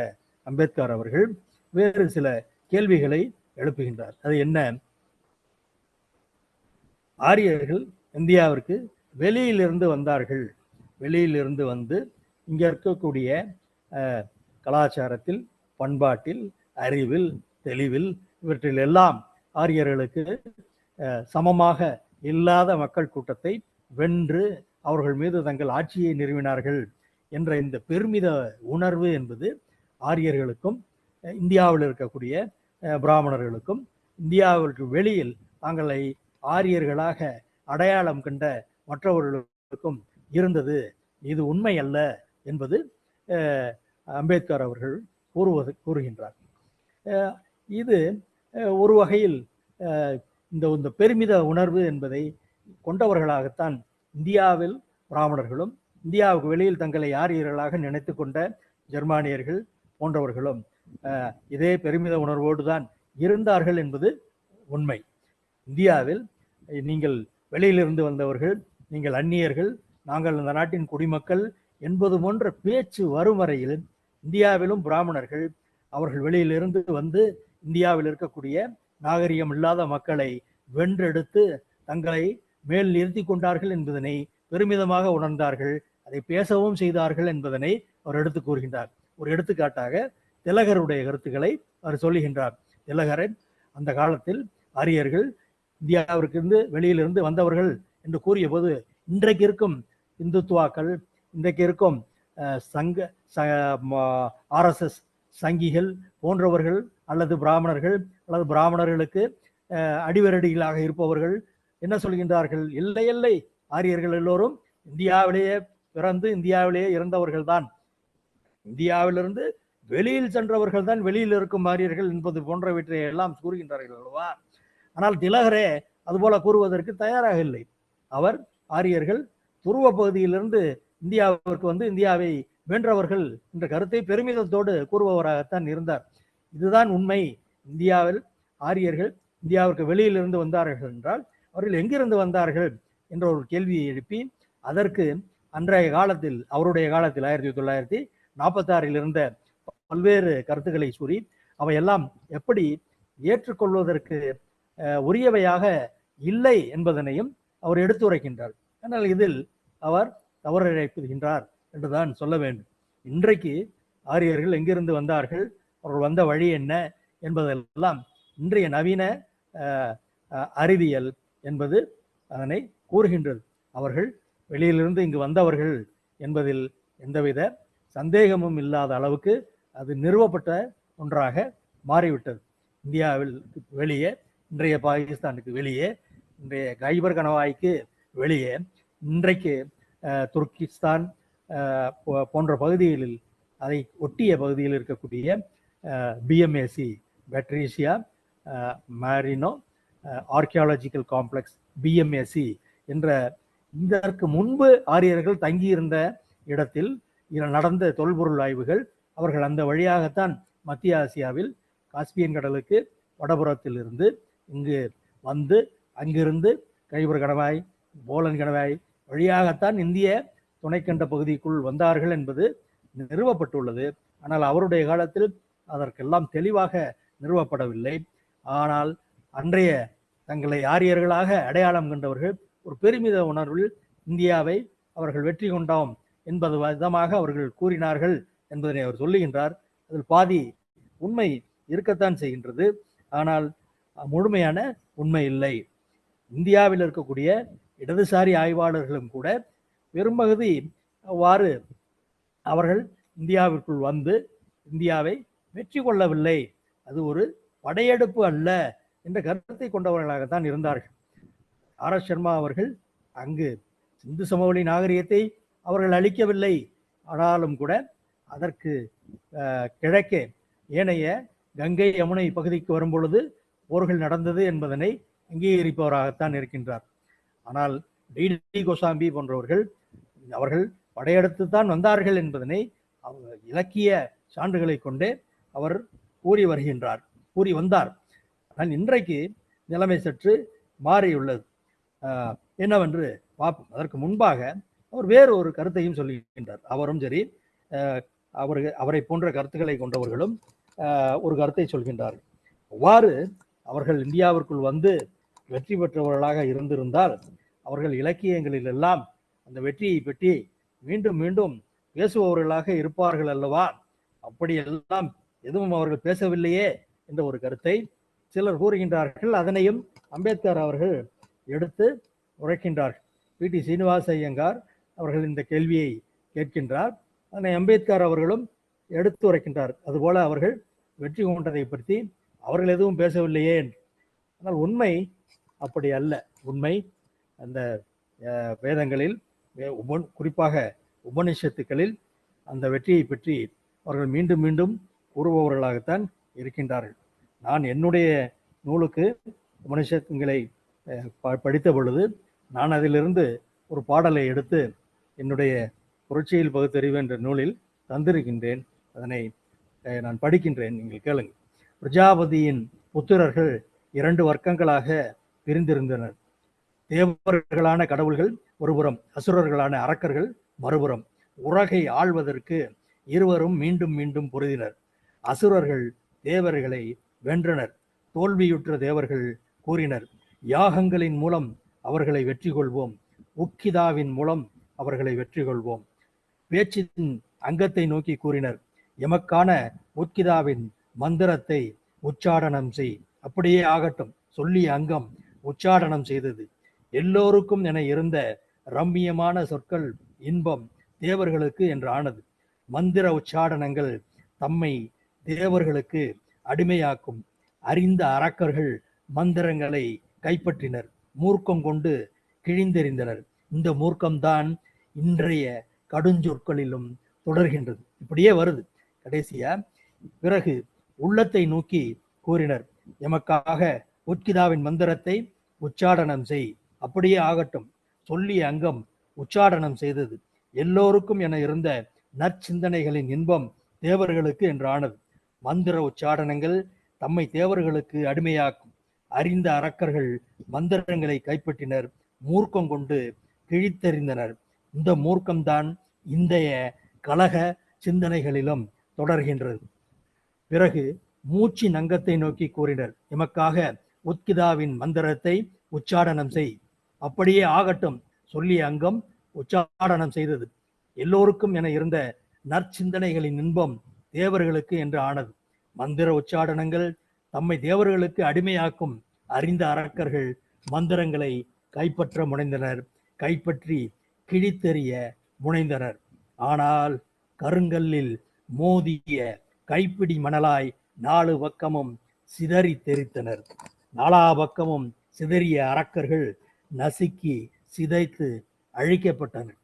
அம்பேத்கர் அவர்கள் வேறு சில கேள்விகளை எழுப்புகின்றார். அது என்ன? ஆரியர்கள் இந்தியாவிற்கு வெளியிலிருந்து வந்தார்கள், வெளியிலிருந்து வந்து இங்கே இருக்கக்கூடிய கலாச்சாரத்தில், பண்பாட்டில், அறிவில், தெளிவில், இவற்றில் எல்லாம் ஆரியர்களுக்கு சமமாக இல்லாத மக்கள் கூட்டத்தை வென்று அவர்கள் மீது தங்கள் ஆட்சியை நிறுவினார்கள் என்ற இந்த பெருமித உணர்வு என்பது ஆரியர்களுக்கும் இந்தியாவில் இருக்கக்கூடிய பிராமணர்களுக்கும் இந்தியாவிற்கு வெளியில் தங்களை ஆரியர்களாக அடையாளம் கண்ட மற்றவர்களுக்கும் இருந்தது. இது உண்மை அல்ல என்பது அம்பேத்கர் அவர்கள் கூறுகின்றார். இது ஒரு வகையில் இந்த பெருமித உணர்வு என்பதை கொண்டவர்களாகத்தான் இந்தியாவில் பிராமணர்களும் இந்தியாவுக்கு வெளியில் தங்களை ஆரியர்களாக நினைத்து கொண்ட ஜெர்மானியர்கள் போன்றவர்களும் இதே பெருமித உணர்வோடு தான் இருந்தார்கள் என்பது உண்மை. இந்தியாவில் நீங்கள் வெளியிலிருந்து வந்தவர்கள், நீங்கள் அந்நியர்கள், நாங்கள் அந்த நாட்டின் குடிமக்கள் என்பது போன்ற பேச்சு வரும் வரையில் இந்தியாவிலும் பிராமணர்கள் அவர்கள் வெளியிலிருந்து வந்து இந்தியாவில் இருக்கக்கூடிய நாகரிகம் இல்லாத மக்களை வென்றெடுத்து தங்களை மேல் நிறுத்தி கொண்டார்கள் என்பதனை பெருமிதமாக உணர்ந்தார்கள், அதை பேசவும் செய்தார்கள் என்பதனை அவர் எடுத்து கூறுகின்றார். ஒரு எடுத்துக்காட்டாக திலகருடைய கருத்துக்களை அவர் சொல்லுகின்றார். திலகரன் அந்த காலத்தில் ஆரியர்கள் இந்தியாவிற்கு வெளியிலிருந்து வந்தவர்கள் என்று கூறிய போது, இன்றைக்கு இருக்கும் இந்துத்துவாக்கள், இன்றைக்கு இருக்கும் RSS சங்கிகள் போன்றவர்கள் அல்லது பிராமணர்கள் அல்லது பிராமணர்களுக்கு அடிவரடிகளாக இருப்பவர்கள் என்ன சொல்கின்றார்கள்? இல்லை இல்லை, ஆரியர்கள் எல்லோரும் இந்தியாவிலேயே பிறந்து இந்தியாவிலேயே இறந்தவர்கள் தான், இந்தியாவிலிருந்து வெளியில் சென்றவர்கள் தான் வெளியில் இருக்கும் ஆரியர்கள் என்பது போன்றவற்றை எல்லாம் கூறுகின்றார்கள் அல்லவா? ஆனால் திலகரே அதுபோல கூறுவதற்கு தயாராக இல்லை. அவர் ஆரியர்கள் துருவ பகுதியிலிருந்து இந்தியாவிற்கு வந்து இந்தியாவை வென்றவர்கள் என்ற கருத்தை பெருமிதத்தோடு கூறுபவராகத்தான் இருந்தார். இதுதான் உண்மை. இந்தியாவில் ஆரியர்கள் இந்தியாவிற்கு வெளியிலிருந்து வந்தார்கள் என்றால் அவர்கள் எங்கிருந்து வந்தார்கள் என்ற ஒரு கேள்வியை எழுப்பி அதற்கு அன்றைய காலத்தில் அவருடைய காலத்தில் 1946 இருந்த பல்வேறு கருத்துக்களை கூறி அவையெல்லாம் எப்படி ஏற்றுக்கொள்வதற்கு உரியவையாக இல்லை என்பதனையும் அவர் எடுத்துரைக்கின்றார். ஆனால் இதில் அவர் தவறிழைப்புகின்றார் என்றுதான் சொல்ல வேண்டும். இன்றைக்கு ஆரியர்கள் எங்கிருந்து வந்தார்கள், அவர்கள் வந்த வழி என்ன என்பதெல்லாம் இன்றைய நவீன அறிவியல் என்பது அதனை கூறுகின்றது. அவர்கள் வெளியிலிருந்து இங்கு வந்தவர்கள் என்பதில் எந்தவித சந்தேகமும் இல்லாத அளவுக்கு அது நிறுவப்பட்ட ஒன்றாக மாறிவிட்டது. இந்தியாவில் வெளியே, இன்றைய பாகிஸ்தானுக்கு வெளியே, இன்றைய கைபர் கணவாய்க்கு வெளியே, இன்றைக்கு துர்கிஸ்தான் போன்ற பகுதிகளில் அதை ஒட்டிய பகுதியில் இருக்கக்கூடிய பிஎம்ஏசி பேட்ரீசியா மாரினோ ஆர்கியாலஜிக்கல் காம்ப்ளெக்ஸ் பிஎம்ஏசி என்ற இதற்கு முன்பு ஆரியர்கள் தங்கியிருந்த இடத்தில் நடந்த தொல்பொருள் ஆய்வுகள் அவர்கள் அந்த வழியாகத்தான் மத்திய ஆசியாவில் காஸ்பியன் கடலுக்கு வடபுறத்தில் இருந்து இங்கு வந்து அங்கிருந்து கைபர் கணவாய், போலன் கணவாய் வழியாகத்தான் இந்திய துணைக்கண்ட பகுதிக்குள் வந்தார்கள் என்பது நிறுவப்பட்டுள்ளது. ஆனால் அவருடைய காலத்தில் அதற்கெல்லாம் தெளிவாக நிறுவப்படவில்லை. ஆனால் அன்றைய தங்களை ஆரியர்களாக அடையாளம் கண்டவர்கள் ஒரு பெருமித உணர்வில் இந்தியாவை அவர்கள் வெற்றி கொண்டோம் என்பது விதமாக அவர்கள் கூறினார்கள் என்பதனை அவர் சொல்லுகின்றார். அதில் பாதி உண்மை இருக்கத்தான் செய்கின்றது, ஆனால் முழுமையான உண்மை இல்லை. இந்தியாவில் இருக்கக்கூடிய இடதுசாரி ஆய்வாளர்களும் கூட பெரும்பகுதி அவ்வாறு அவர்கள் இந்தியாவிற்குள் வந்து இந்தியாவை வெற்றி கொள்ளவில்லை, அது ஒரு படையெடுப்பு அல்ல என்ற கருத்தை கொண்டவர்களாகத்தான் இருந்தார்கள். ஆர்.எஸ். சர்மா அவர்கள் அங்கு சிந்து சமவெளி நாகரிகத்தை அவர்கள் அளிக்கவில்லை, ஆனாலும் கூட அதற்கு கிழக்கே ஏனைய கங்கை யமுனை பகுதிக்கு வரும்பொழுது போர்கள் நடந்தது என்பதனை அங்கீகரிப்பவராகத்தான் இருக்கின்றார். ஆனால் டி கோசாம்பி போன்றவர்கள் அவர்கள் படையெடுத்து தான் வந்தார்கள் என்பதனை இலக்கிய சான்றுகளை கொண்டே அவர் கூறி வந்தார். ஆனால் இன்றைக்கு நிலைமை சற்று மாறியுள்ளது. என்னவென்று பார்ப்போம். அதற்கு முன்பாக அவர் வேறு ஒரு கருத்தையும் சொல்லுகின்றார். அவரும் சரி, அவரை போன்ற கருத்துக்களை கொண்டவர்களும் ஒரு கருத்தை சொல்கின்றார்கள். அவ்வாறு அவர்கள் இந்தியாவிற்குள் வந்து வெற்றி பெற்றவர்களாக இருந்திருந்தால் அவர்கள் இலக்கியங்களில் எல்லாம் அந்த வெற்றியை பற்றி மீண்டும் மீண்டும் பேசுபவர்களாக இருப்பார்கள் அல்லவா? அப்படியெல்லாம் எதுவும் அவர்கள் பேசவில்லையே என்ற ஒரு கருத்தை சிலர் கூறுகின்றார்கள். அதனையும் அம்பேத்கர் அவர்கள் எடுத்து உரைக்கின்றார்கள். பி.டி. சீனிவாச ஐயங்கார் அவர்கள் இந்த கேள்வியை கேட்கின்றார். அதனை அம்பேத்கர் அவர்களும் எடுத்து உரைக்கின்றார். அதுபோல அவர்கள் வெற்றி கொண்டதை பற்றி அவர்கள் எதுவும் பேசவில்லையே. ஆனால் உண்மை அப்படி அல்ல. உண்மை அந்த வேதங்களில், குறிப்பாக உபநிஷத்துக்களில் அந்த வெற்றியை பற்றி அவர்கள் மீண்டும் மீண்டும் கூறுபவர்களாகத்தான் இருக்கின்றார்கள். நான் என்னுடைய நூலுக்கு உபநிஷத்துக்களை படித்த பொழுது நான் அதிலிருந்து ஒரு பாடலை எடுத்து என்னுடைய புரட்சியில் பகுத்தறிவு என்ற நூலில் தந்திருக்கின்றேன். அதனை நான் படிக்கின்றேன், நீங்கள் கேளுங்கள். பிரஜாபதியின் புத்திரர்கள் 2 வர்க்கங்களாக பிரிந்திருந்தனர். தேவர்களான கடவுள்கள் ஒருபுறம், அசுரர்களான அரக்கர்கள் மறுபுறம். உலகை ஆள்வதற்கு இருவரும் மீண்டும் மீண்டும் பொருதினர். அசுரர்கள் தேவர்களை வென்றனர். தோல்வியுற்ற தேவர்கள் கூறினர், யாகங்களின் மூலம் அவர்களை வெற்றி கொள்வோம், உக்கிதாவின் மூலம் அவர்களை வெற்றி கொள்வோம். பேச்சின் அங்கத்தை நோக்கி கூறினர், எமக்கான உட்கிதாவின் மந்திரத்தை உச்சாடனம் செய். அப்படியே ஆகட்டும். சொல்லிய அங்கம் உச்சாடனம் செய்தது. எல்லோருக்கும் என இருந்த ரம்மியமான சொற்கள் இன்பம் தேவர்களுக்கு என்று ஆனது. மந்திர உச்சாடனங்கள் தம்மை தேவர்களுக்கு அடிமையாக்கும். அறிந்த அரக்கர்கள் மந்திரங்களை கைப்பற்றினர். மூர்க்கம் கொண்டு கிழிந்தெறிந்தனர். இந்த மூர்க்கம்தான் இன்றைய கடுஞ்சொற்களிலும் தொடர்கின்றது. இப்படியே வருது. கடைசியா பிறகு உள்ளத்தை நோக்கி கூறினர், எமக்காக உட்கிதாவின் மந்திரத்தை உச்சாடனம் செய். அப்படியே ஆகட்டும். சொல்லிய அங்கம் உச்சாடனம் செய்தது. எல்லோருக்கும் என இருந்த நற்சிந்தனைகளின் இன்பம் தேவர்களுக்கு என்று ஆனது. மந்திர உச்சாடனங்கள் தம்மை தேவர்களுக்கு அடிமையாக்கும். அறிந்த அரக்கர்கள் மந்திரங்களை கைப்பற்றினர், மூர்க்கம் கொண்டு கிழித்தெறிந்தனர். இந்த மூர்க்கம்தான் இன்றைய கலக சிந்தனைகளிலும் தொடர்கின்றது. பிறகு மூச்சு நங்கத்தை நோக்கி கூறினர், எமக்காக உத்கிதாவின் மந்திரத்தை உச்சாடனம் செய். அப்படியே ஆகட்டும் சொல்லிய அங்கம் உச்சாடனம் செய்தது. எல்லோருக்கும் என இருந்த நற்சிந்தனைகளின் இன்பம் தேவர்களுக்கு என்று ஆனது. மந்திர உச்சாடனங்கள் தம்மை தேவர்களுக்கு அடிமையாக்கும் அறிந்த அரக்கர்கள் மந்திரங்களை கைப்பற்ற முனைந்தனர், கைப்பற்றி கிழித்தெறிய முனைந்தனர். ஆனால் கருங்கல்லில் மோதிய கைப்பிடி மணலாய் 4 பக்கமும் சிதறி தெரித்தனர். 4 பக்கமும் சிதறிய அரக்கர்கள் நசுக்கி சிதைத்து அழிக்கப்பட்டனர்.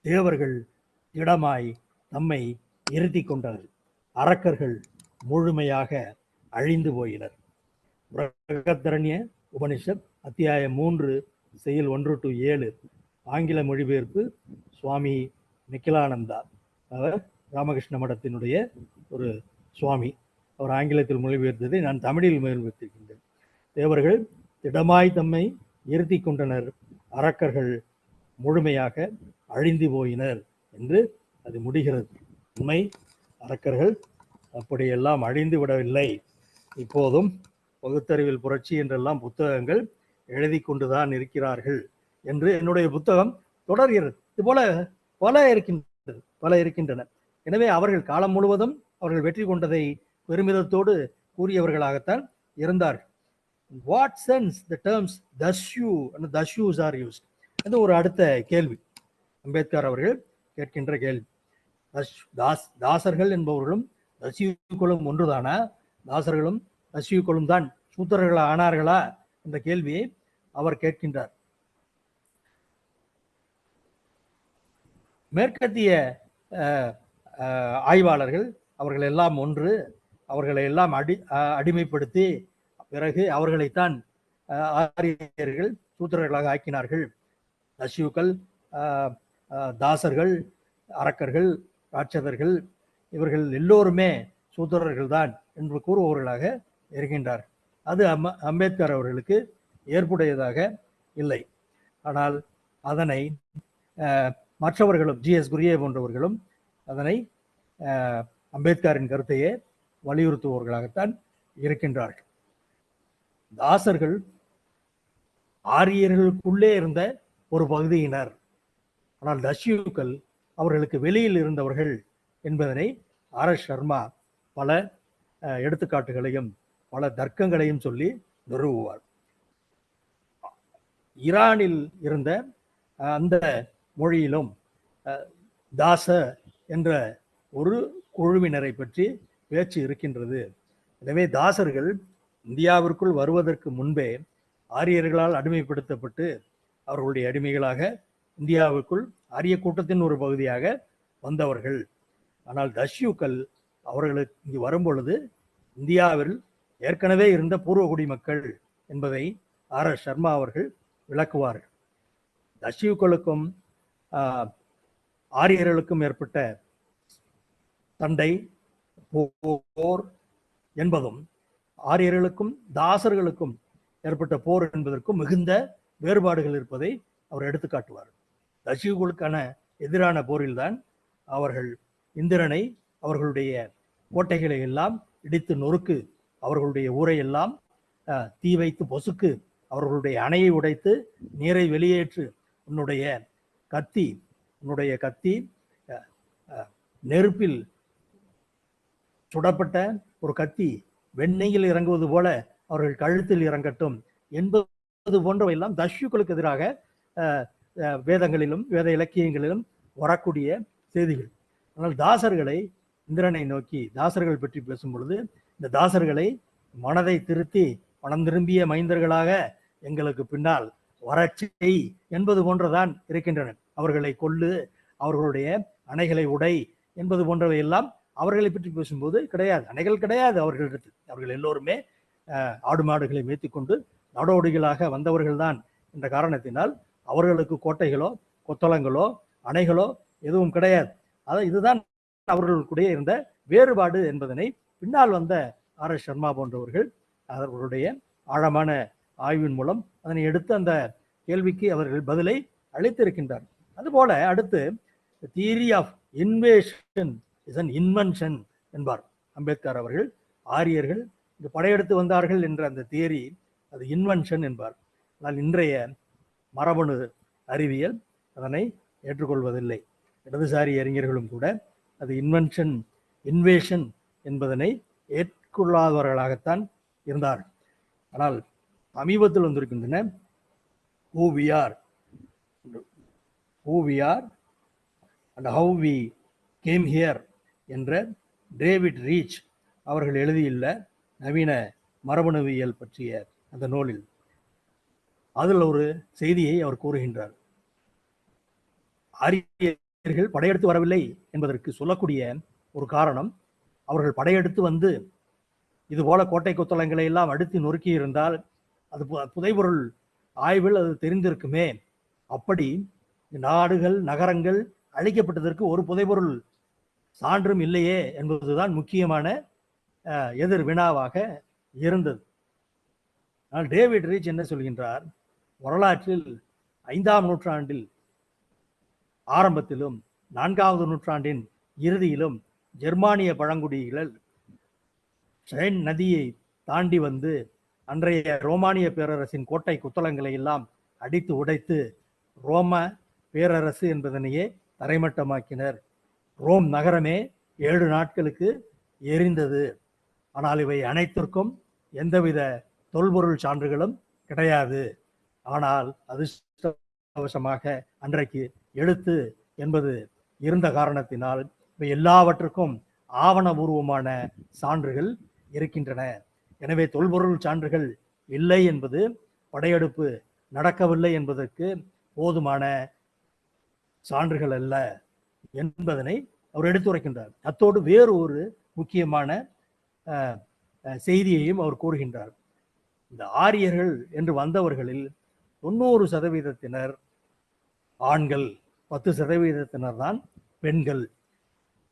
தேவர்கள் திடமாய் தம்மை இருத்தி கொண்டனர். அரக்கர்கள் முழுமையாக அழிந்து போயினர். பிரகதரண்ய உபனிஷத் அத்தியாயம் 3 செயல் 1 to 7. ஆங்கில மொழிபெயர்ப்பு சுவாமி நிக்கிலானந்தா. அவர் ராமகிருஷ்ண மடத்தினுடைய ஒரு சுவாமி. அவர் ஆங்கிலத்தில் மொழிபெயர்த்ததை நான் தமிழில் மொழிபெயர்த்திருக்கின்றேன். தேவர்கள் திடமாய் தம்மை இருத்தி கொண்டனர், அரக்கர்கள் முழுமையாக அழிந்து போயினர் என்று அது முடிகிறது. உண்மை, அரக்கர்கள் அப்படியெல்லாம் அழிந்து விடவில்லை. இப்போதும் பகுத்தறிவில் புரட்சி என்றெல்லாம் புத்தகங்கள் எழுதி கொண்டுதான் இருக்கிறார்கள் என்று என்னுடைய புத்தகம் தொடர்கிறது. இதுபோல பல இருக்கின்றன. எனவே அவர்கள் காலம் முழுவதும் அவர்கள் வெற்றி கொண்டதை பெருமிதத்தோடு கூறியவர்களாகத்தான் இருந்தார்கள். What sense the terms dasyu and dasyus are used? அது ஒரு அடுத்த கேள்வி, அம்பேத்கர் அவர்கள் கேட்கின்ற கேள்வி. தாசர்கள் என்பவர்களும் தஸ்யூக்களும் ஒன்றுதானா? தாசர்களும் தஸ்யூக்களும் தான் சூத்திரர்களா ஆனார்களா என்ற கேள்வியை அவர் கேட்கின்றார். மேற்கத்திய ஆய்வாளர்கள் அவர்கள் எல்லாம் ஒன்று, அவர்களை எல்லாம் அடிமைப்படுத்தி பிறகு அவர்களைத்தான் ஆரியர்கள் சூத்திரர்களாக ஆக்கினார்கள். தஸ்யூக்கள், தாசர்கள், அரக்கர்கள், ராட்சதர்கள் இவர்கள் எல்லோருமே சூத்திரர்கள் தான் என்று கூறுபவர்களாக இருக்கின்றார். அது அம்பேத்கர் அவர்களுக்கு ஏற்புடையதாக இல்லை. ஆனால் அதனை மற்றவர்களும், ஜிஎஸ் குரியே போன்றவர்களும் அதனை அம்பேத்கரின் கருத்தையே வலியுறுத்துபவர்களாகத்தான் இருக்கின்றார்கள். தாசர்கள் ஆரியர்களுக்குள்ளே இருந்த ஒரு பகுதியினர், ஆனால் தஸ்யூக்கள் அவர்களுக்கு வெளியில் இருந்தவர்கள் என்பதனை RS சர்மா பல எடுத்துக்காட்டுகளையும் பல தர்க்கங்களையும் சொல்லி நிறுவுவார். ஈரானில் இருந்த அந்த மொழியிலும் தாச என்ற ஒரு குழுவினரை பற்றி பேச்சு இருக்கின்றது. எனவே தாசர்கள் இந்தியாவிற்குள் வருவதற்கு முன்பே ஆரியர்களால் அடிமைப்படுத்தப்பட்டு அவர்களுடைய அடிமைகளாக இந்தியாவுக்குள் ஆரிய கூட்டத்தின் ஒரு பகுதியாக வந்தவர்கள். ஆனால் தஸ்யூக்கள் அவர்களுக்கு இங்கு வரும்பொழுது இந்தியாவில் ஏற்கனவே இருந்த பூர்வகுடி மக்கள் என்பதை RS சர்மா அவர்கள் விளக்குவார்கள். தஸ்யூக்களுக்கும் ஆரியர்களுக்கும் ஏற்பட்ட சண்டை, போர் என்பதும் ஆரியர்களுக்கும் தாசர்களுக்கும் ஏற்பட்ட போர் என்பதற்கும் மிகுந்த வேறுபாடுகள் இருப்பதை அவர் எடுத்து காட்டுவார். தஸ்யூக்களுக்கான எதிரான போரில்தான் அவர்கள் இந்திரனை, அவர்களுடைய கோட்டைகளை எல்லாம் இடித்து நொறுக்கு, அவர்களுடைய ஊரை எல்லாம் தீ வைத்து பொசுக்கு, அவர்களுடைய அணையை உடைத்து நீரை வெளியேற்று, உன்னுடைய கத்தி நெருப்பில் சுடப்பட்ட ஒரு கத்தி வெண்ணெயில் இறங்குவது போல அவர்கள் கழுத்தில் இறங்கட்டும் என்பது போன்றவையெல்லாம் தஸ்யூக்களுக்கு எதிராக வேதங்களிலும் வேத இலக்கியங்களிலும் வரக்கூடிய செய்திகள். ஆனால் தாசர்களை, இந்திரனை நோக்கி தாசர்கள் பற்றி பேசும் பொழுது இந்த தாசர்களை மனதை திருத்தி மனம் திரும்பிய மைந்தர்களாக எங்களுக்கு பின்னால் வரச்சை என்பது போன்றதான் இருக்கின்றன. அவர்களை கொல்லு, அவர்களுடைய அணைகளை உடை என்பது போன்றவை எல்லாம் அவர்களை பற்றி பேசும்போது கிடையாது. அணைகள் கிடையாது அவர்களிடத்தில். அவர்கள் எல்லோருமே ஆடு மாடுகளை மேய்த்துக்கொண்டு நாடோடிகளாக வந்தவர்கள் தான் என்ற காரணத்தினால் அவர்களுக்கு கோட்டைகளோ கொத்தளங்களோ அணைகளோ எதுவும் கிடையாது. இதுதான் அவர்களுக்குடைய இருந்த வேறுபாடு என்பதனை பின்னால் வந்த RS சர்மா போன்றவர்கள் அவர்களுடைய ஆழமான ஆய்வின் மூலம் அதனை எடுத்து அந்த கேள்விக்கு அவர்கள் பதிலை அளித்திருக்கின்றார். அதுபோல அடுத்து theory of invasion is an invention என்பார் அம்பேத்கர் அவர்கள். ஆரியர்கள் இங்கு படையெடுத்து வந்தார்கள் என்ற அந்த தியரி அது இன்வென்ஷன் என்பார். ஆனால் இன்றைய மரபணு அறிவியல் அதனை ஏற்றுக்கொள்வதில்லை. இடதுசாரி அறிஞர்களும் கூட அது இன்வேஷன் என்பதனை ஏற்றுக்கொள்ளாதவர்களாகத்தான் இருந்தார்கள். ஆனால் சமீபத்தில் வந்திருக்கின்றன who we are and how we came here என்ற டேவிட் ரீச் அவர்கள் எழுதியுள்ள நவீன மரபணுவியல் பற்றிய அந்த நூலில் அதில் ஒரு செய்தியை அவர் கூறுகின்றார். ஆரியர்கள் படையெடுத்து வரவில்லை என்பதற்கு சொல்லக்கூடிய ஒரு காரணம், அவர்கள் படையெடுத்து வந்து இது போல கோட்டை கொத்தளங்களை எல்லாம் அடித்து நொறுக்கி இருந்தால் அது புதைபொருள் ஆய்வில் அது தெரிந்திருக்குமே. அப்படி நாடுகள் நகரங்கள் அழிக்கப்பட்டதற்கு ஒரு புதைபொருள் சான்றும் இல்லையே என்பதுதான் முக்கியமான எதிர் வினாவாக இருந்தது. ஆனால் டேவிட் ரீச் என்ன சொல்கின்றார், வரலாற்றில் 5ஆம் நூற்றாண்டில் ஆரம்பத்திலும் 4வது நூற்றாண்டின் இறுதியிலும் ஜெர்மானிய பழங்குடிகள் ரைன் நதியை தாண்டி வந்து அன்றைய ரோமானிய பேரரசின் கோட்டை குத்தளங்களை எல்லாம் அடித்து உடைத்து ரோம பேரரசு என்பதனையே தரைமட்டமாக்கினர். ரோம் நகரமே 7 நாட்களுக்கு எரிந்தது. ஆனால் இவை அனைத்திற்கும் எந்தவித தொல்பொருள் சான்றுகளும் கிடையாது. ஆனால் அதிர்ஷ்டவசமாக அன்றைக்கு எழுத்து என்பது இருந்த காரணத்தினால் இவை எல்லாவற்றுக்கும் ஆவணபூர்வமான சான்றுகள் இருக்கின்றன. எனவே தொல்பொருள் சான்றுகள் இல்லை என்பது படையெடுப்பு நடக்கவில்லை என்பதற்கு போதுமான சான்றுகள் அல்ல என்பதனை அவர் எடுத்துரைக்கின்றார். அத்தோடு வேறு ஒரு முக்கியமான செய்தியையும் அவர் கூறுகின்றார். இந்த ஆரியர்கள் என்று வந்தவர்களில் 90% ஆண்கள், 10% தான் பெண்கள்.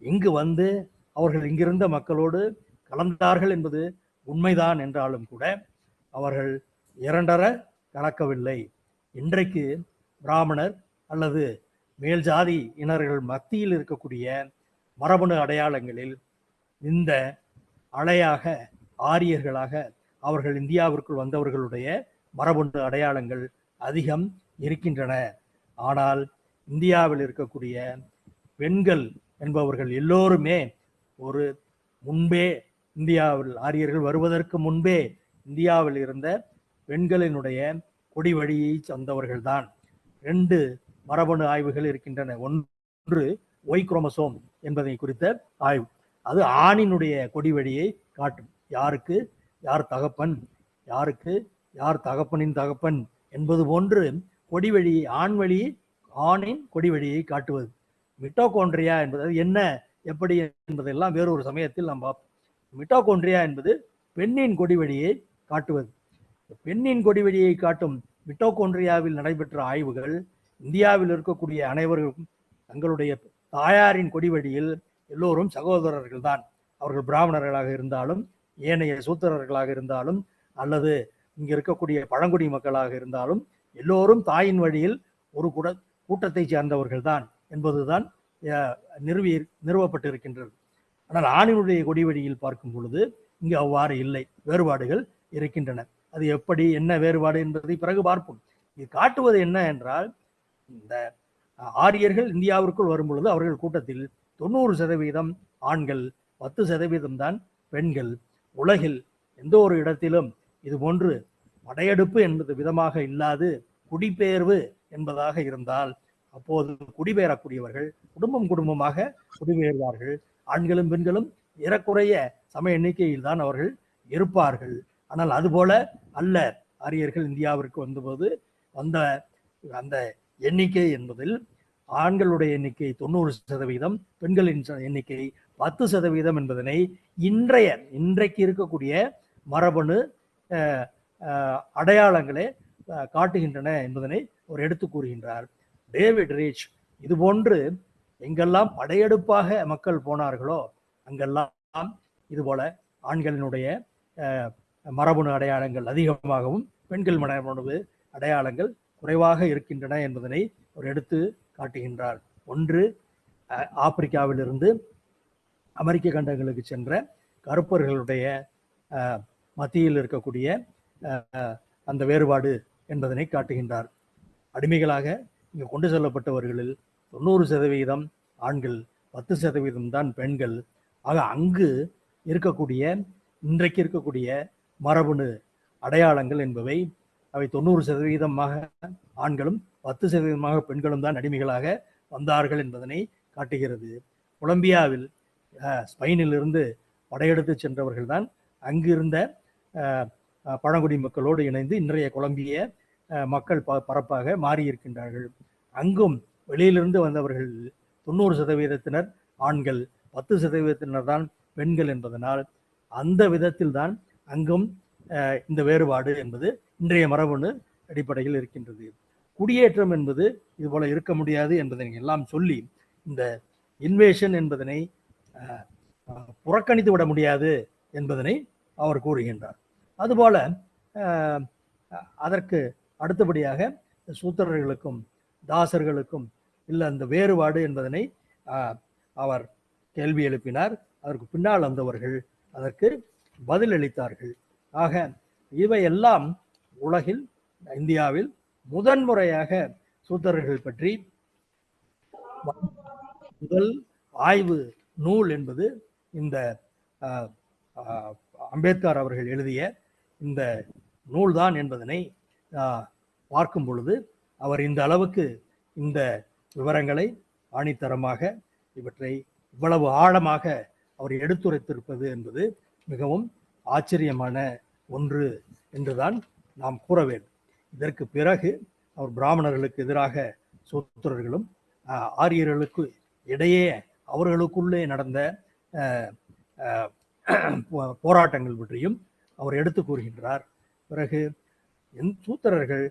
இங்கு வந்து அவர்கள் இங்கிருந்த மக்களோடு கலந்தார்கள் என்பது உண்மைதான் என்றாலும் கூட அவர்கள் இரண்டர கலக்கவில்லை. இன்றைக்கு பிராமணர் அல்லது மேல் ஜாதி இனர்கள் மத்தியில் இருக்கக்கூடிய மரபணு அடையாளங்களில் இந்த அலையாக ஆரியர்களாக அவர்கள் இந்தியாவிற்குள் வந்தவர்களுடைய மரபணு அடையாளங்கள் அதிகம் இருக்கின்றன. ஆனால் இந்தியாவில் இருக்கக்கூடிய பெண்கள் என்பவர்கள் எல்லோருமே ஒரு முன்பே இந்தியாவில் ஆரியர்கள் வருவதற்கு முன்பே இந்தியாவில் இருந்த பெண்களினுடைய கொடி வழியை சார்ந்தவர்கள்தான். 2 மரபணு ஆய்வுகள் இருக்கின்றன. ஒன்று ஒய் குரோமோசோம் என்பதை குறித்த ஆய்வு. அது ஆணினுடைய கொடி வழியை காட்டும். யாருக்கு யார் தகப்பன், யாருக்கு யார் தகப்பனின் தகப்பன் என்பது போன்று கொடி வழி ஆணின் கொடி வழியை காட்டுவது. மிட்டோகாண்ட்ரியா என்பது என்ன எப்படி என்பதெல்லாம் வேறொரு சமயத்தில் நாம் பார்ப்போம். மிட்டோகாண்ட்ரியா என்பது பெண்ணின் கொடி வழியை காட்டுவது. பெண்ணின் கொடி வழியை காட்டும் மிட்டோகாண்ட்ரியாவில் நடைபெற்ற ஆய்வுகள் இந்தியாவில் இருக்கக்கூடிய அனைவரும் தங்களுடைய தாயாரின் கொடி வழியில் எல்லோரும் சகோதரர்கள் தான். அவர்கள் பிராமணர்களாக இருந்தாலும் ஏனைய சூத்திரர்களாக இருந்தாலும் அல்லது இங்க இருக்கக்கூடிய பழங்குடி மக்களாக இருந்தாலும் எல்லோரும் தாயின் வழியில் ஒரு கூட்டத்தை சேர்ந்தவர்கள் தான் என்பதுதான் நிறுவப்பட்டிருக்கின்றது. ஆனால் ஆணினுடைய கொடி வழியில் பார்க்கும் பொழுது இங்கு அவ்வாறு இல்லை, வேறுபாடுகள் இருக்கின்றன. அது எப்படி என்ன வேறுபாடு என்பதை பிறகு பார்ப்போம். இது காட்டுவது என்ன என்றால், இந்த ஆரியர்கள் இந்தியாவிற்குள் வரும் பொழுது அவர்கள் கூட்டத்தில் 90% ஆண்கள், 10% தான் பெண்கள். உலகில் எந்த ஒரு இடத்திலும் இது போன்று படையெடுப்பு என்பது விதமாக இல்லாது குடிபெயர்வு என்பதாக இருந்தால் அப்போது குடிபெயரக்கூடியவர்கள் குடும்பமாக குடிபெயர்வார்கள். ஆண்களும் பெண்களும் ஏறக்குறைய சம எண்ணிக்கையில் தான் அவர்கள் இருப்பார்கள். ஆனால் அதுபோல அல்ல. ஆரியர்கள் இந்தியாவிற்கு வந்தபோது வந்த அந்த எண்ணிக்கை என்பதில் ஆண்களுடைய எண்ணிக்கை 90%, பெண்களின் எண்ணிக்கை 10% என்பதனை இன்றைக்கு இருக்கக்கூடிய மரபணு அடையாளங்களே காட்டுகின்றன என்பதனை ஒரு எடுத்து கூறுகின்றார். டேவிட் ரீச் இதுபோன்று எங்கெல்லாம் படையெடுப்பாக மக்கள் போனார்களோ அங்கெல்லாம் இதுபோல ஆண்களினுடைய மரபணு அடையாளங்கள் அதிகமாகவும் பெண்கள் மரபணு அடையாளங்கள் குறைவாக இருக்கின்றன என்பதனை அவர் எடுத்து காட்டுகின்றார். ஒன்று, ஆப்பிரிக்காவிலிருந்து அமெரிக்க கண்டங்களுக்கு சென்ற கருப்பர்களுடைய மத்தியில் இருக்கக்கூடிய அந்த வேறுபாடு என்பதனை காட்டுகின்றார். அடிமைகளாக இங்கு கொண்டு செல்லப்பட்டவர்களில் 90% ஆண்கள், 10% தான் பெண்கள். ஆக அங்கு இருக்கக்கூடிய இன்றைக்கு இருக்கக்கூடிய மரபணு அடையாளங்கள் என்பவை அவை 90% ஆண்களும் 10% பெண்களும் தான் அடிமைகளாக வந்தார்கள் என்பதனை காட்டுகிறது. கொலம்பியாவில் ஸ்பெயினிலிருந்து படையெடுத்து சென்றவர்கள் தான் அங்கிருந்த பழங்குடி மக்களோடு இணைந்து இன்றைய கொலம்பிய மக்கள் பரப்பாக மாறியிருக்கின்றார்கள். அங்கும் வெளியிலிருந்து வந்தவர்கள் 90% ஆண்கள், 10% தான் பெண்கள் என்பதனால் அந்த விதத்தில் தான் அங்கும் இந்த வேறுபாடு என்பது இன்றைய மரபணு அடிப்படையில் இருக்கின்றது. குடியேற்றம் என்பது இது போல இருக்க முடியாது என்பதை எல்லாம் சொல்லி இந்த இன்வேஷன் என்பதனை புறக்கணித்து விட முடியாது என்பதனை அவர் கூறுகின்றார். அதுபோல அதற்கு அடுத்தபடியாக சூத்திரர்களுக்கும் தாசர்களுக்கும் இல்லை அந்த வேறுபாடு என்பதனை அவர் கேள்வி எழுப்பினார். அதற்கு பின்னால் வந்தவர்கள் அதற்கு பதிலளித்தார்கள். ஆக இவையெல்லாம் உலகில் இந்தியாவில் முதன்முறையாக சூத்திரர்கள் பற்றி முதல் ஆய்வு நூல் என்பது இந்த அம்பேத்கர் அவர்கள் எழுதிய இந்த நூல்தான் என்பதனை பார்க்கும் பொழுது அவர் இந்த அளவுக்கு இந்த விவரங்களை ஆணித்தரமாக இவற்றை இவ்வளவு ஆழமாக அவர் எடுத்துரைத்திருப்பது என்பது மிகவும் ஆச்சரியமான ஒன்று என்றுதான் நாம் கூற வேண்டும். இதற்கு பிறகு அவர் பிராமணர்களுக்கு எதிராக சூத்திரர்களும் ஆரியர்களுக்கு இடையே அவர்களுக்குள்ளே நடந்த போராட்டங்கள் பற்றியும் அவர் எடுத்து கூறுகின்றார். பிறகு சூத்திரர்கள்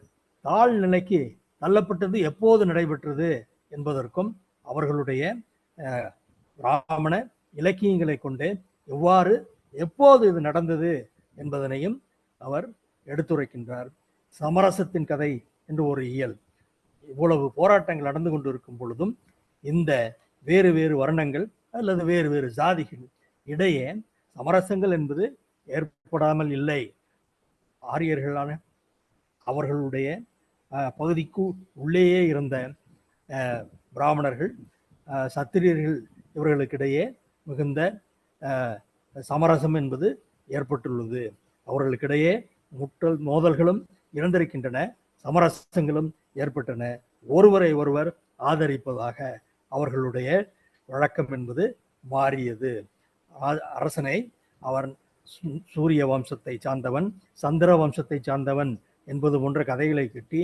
தாழ்நிலைக்கு தள்ளப்பட்டது எப்போது நடைபெற்றது என்பதற்கும் அவர்களுடைய பிராமண இலக்கியங்களை கொண்டு எவ்வாறு எப்போது இது நடந்தது என்பதனையும் அவர் எடுத்துரைக்கின்றார். சமரசத்தின் கதை என்று ஒரு இயல். இவ்வளவு போராட்டங்கள் நடந்து கொண்டிருக்கும் பொழுதும் இந்த வேறு வேறு வர்ணங்கள் அல்லது வேறு வேறு ஜாதிகள் இடையே சமரசங்கள் என்பது ஏற்படாமல் இல்லை. ஆரியர்களான அவர்களுடைய பகுதிக்கு உள்ளேயே இருந்த பிராமணர்கள், சத்திரியர்கள் இவர்களுக்கிடையே மிகுந்த சமரசம் என்பது ஏற்பட்டுள்ளது. அவர்களுக்கிடையே மோதல்களும் இருந்திருக்கின்றன, சமரசங்களும் ஏற்பட்டன. ஒருவரை ஒருவர் ஆதரிப்பதாக அவர்களுடைய வழக்கம் என்பது மாறியது. அரசனை அவர் சூரிய வம்சத்தை சார்ந்தவன், சந்திர வம்சத்தை சார்ந்தவன் என்பது போன்ற கதைகளை கட்டி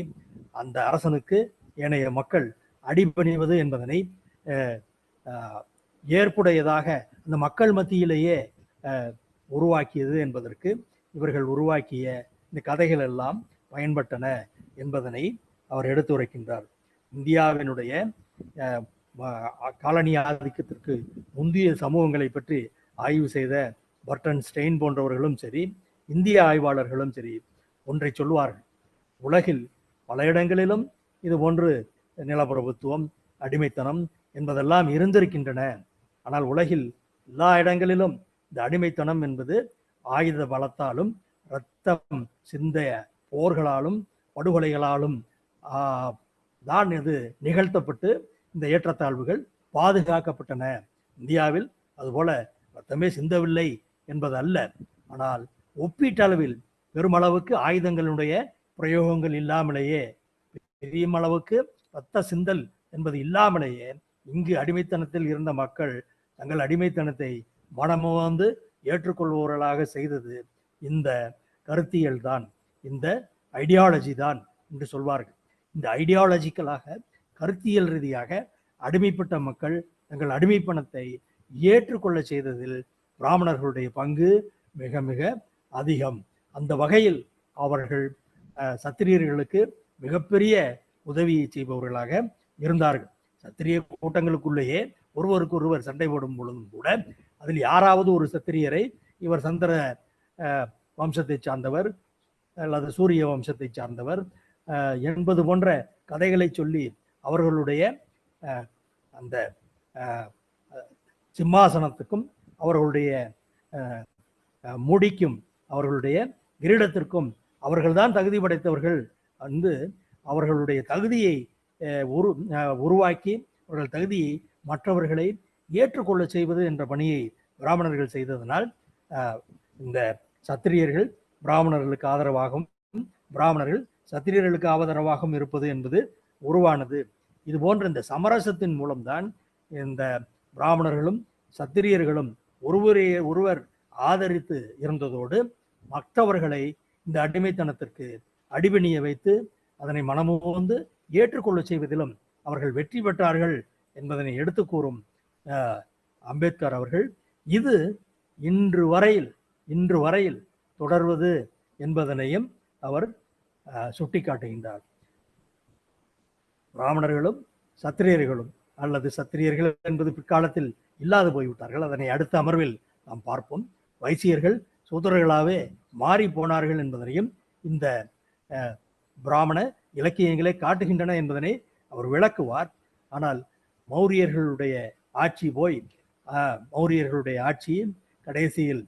அந்த அரசனுக்கு ஏனைய மக்கள் அடிபணிவது என்பதனை ஏற்புடையதாக அந்த மக்கள் மத்தியிலேயே உருவாக்கியது என்பதற்கு இவர்கள் உருவாக்கிய இந்த கதைகள் எல்லாம் பயன்பட்டன என்பதனை அவர் எடுத்துரைக்கின்றார். இந்தியாவினுடைய காலனி ஆதிக்கத்திற்கு முந்தைய சமூகங்களை பற்றி ஆய்வு செய்த பர்டன் ஸ்டெயின் போன்றவர்களும் சரி, இந்திய ஆய்வாளர்களும் சரி, ஒன்றை சொல்வார்கள். உலகில் பல இடங்களிலும் இது போன்று நிலப்பிரபுத்துவம், அடிமைத்தனம் என்பதெல்லாம் இருந்திருக்கின்றன. ஆனால் உலகில் எல்லா இடங்களிலும் இந்த அடிமைத்தனம் என்பது ஆயுத பலத்தாலும் இரத்தம் சிந்திய போர்களாலும் படுகொலைகளாலும் தான் இது நிகழ்த்தப்பட்டு இந்த ஏற்றத்தாழ்வுகள் பாதுகாக்கப்பட்டன. இந்தியாவில் அதுபோல ரத்தமே சிந்தவில்லை என்பது அல்ல. ஆனால் ஒப்பீட்டளவில் பெருமளவுக்கு ஆயுதங்களுடைய பிரயோகங்கள் இல்லாமலேயே, பெரிய அளவுக்கு ரத்த சிந்தல் என்பது இல்லாமலேயே இங்கு அடிமைத்தனத்தில் இருந்த மக்கள் தங்கள் அடிமைத்தனத்தை மனமுவந்து ஏற்றுக்கொள்பவர்களாக செய்தது இந்த கருத்தியல் தான், இந்த ஐடியாலஜி தான் என்று சொல்வார்கள். இந்த ஐடியாலஜிக்கலாக கருத்தியல் ரீதியாக அடிமைப்பட்ட மக்கள் தங்கள் அடிமைப்பணத்தை ஏற்றுக்கொள்ள செய்ததில் பிராமணர்களுடைய பங்கு மிக மிக அதிகம். அந்த வகையில் அவர்கள் சத்திரியர்களுக்கு மிகப்பெரிய உதவியை செய்பவர்களாக இருந்தார்கள். சத்திரிய கூட்டங்களுக்குள்ளேயே ஒருவருக்கு ஒருவர் சண்டை போடும் பொழுதும் கூட அதில் யாராவது ஒரு சத்திரியரை இவர் சந்திர வம்சத்தை சார்ந்தவர் அல்லது சூரிய வம்சத்தை சார்ந்தவர் என்பது போன்ற கதைகளை சொல்லி அவர்களுடைய அந்த சிம்மாசனத்துக்கும் அவர்களுடைய முடிக்கும் அவர்களுடைய கிரீடத்திற்கும் அவர்கள்தான் தகுதி படைத்தவர்கள் வந்து அவர்களுடைய தகுதியை உருவாக்கி அவர்கள் தகுதியை மற்றவர்களை ஏற்றுக்கொள்ள செய்வது என்ற பணியை பிராமணர்கள் செய்ததனால் இந்த சத்திரியர்கள் பிராமணர்களுக்கு ஆதரவாகவும் பிராமணர்கள் சத்திரியர்களுக்கு ஆதரவாகவும் இருப்பது என்பது உருவானது. இது போன்ற இந்த சமரசத்தின் மூலம்தான் இந்த பிராமணர்களும் சத்திரியர்களும் ஒருவர் ஆதரித்து இருந்ததோடு மற்றவர்களை இந்த அடிமைத்தனத்திற்கு அடிபணிய வைத்து அதனை மனமுவந்து ஏற்றுக்கொள்ள செய்வதிலும் அவர்கள் வெற்றி பெற்றார்கள் என்பதனை எடுத்து கூறும் அம்பேத்கர் அவர்கள் இது இன்று வரையில் தொடர்வது என்பதனையும் அவர் சுட்டிக்காட்டுகின்றார். பிராமணர்களும் சத்திரியர்களும் அல்லது சத்திரியர்கள் என்பது பிற்காலத்தில் இல்லாது போய்விட்டார்கள், அதனை அடுத்த அமர்வில் நாம் பார்ப்போம். வைசியர்கள் சூத்திரர்களாகவே மாறி போனார்கள் என்பதனையும் இந்த பிராமண இலக்கியங்களை காட்டுகின்றன என்பதனை அவர் விளக்குவார். ஆனால் மௌரியர்களுடைய ஆட்சி போய் மௌரியர்களுடைய ஆட்சியில் கடைசியில்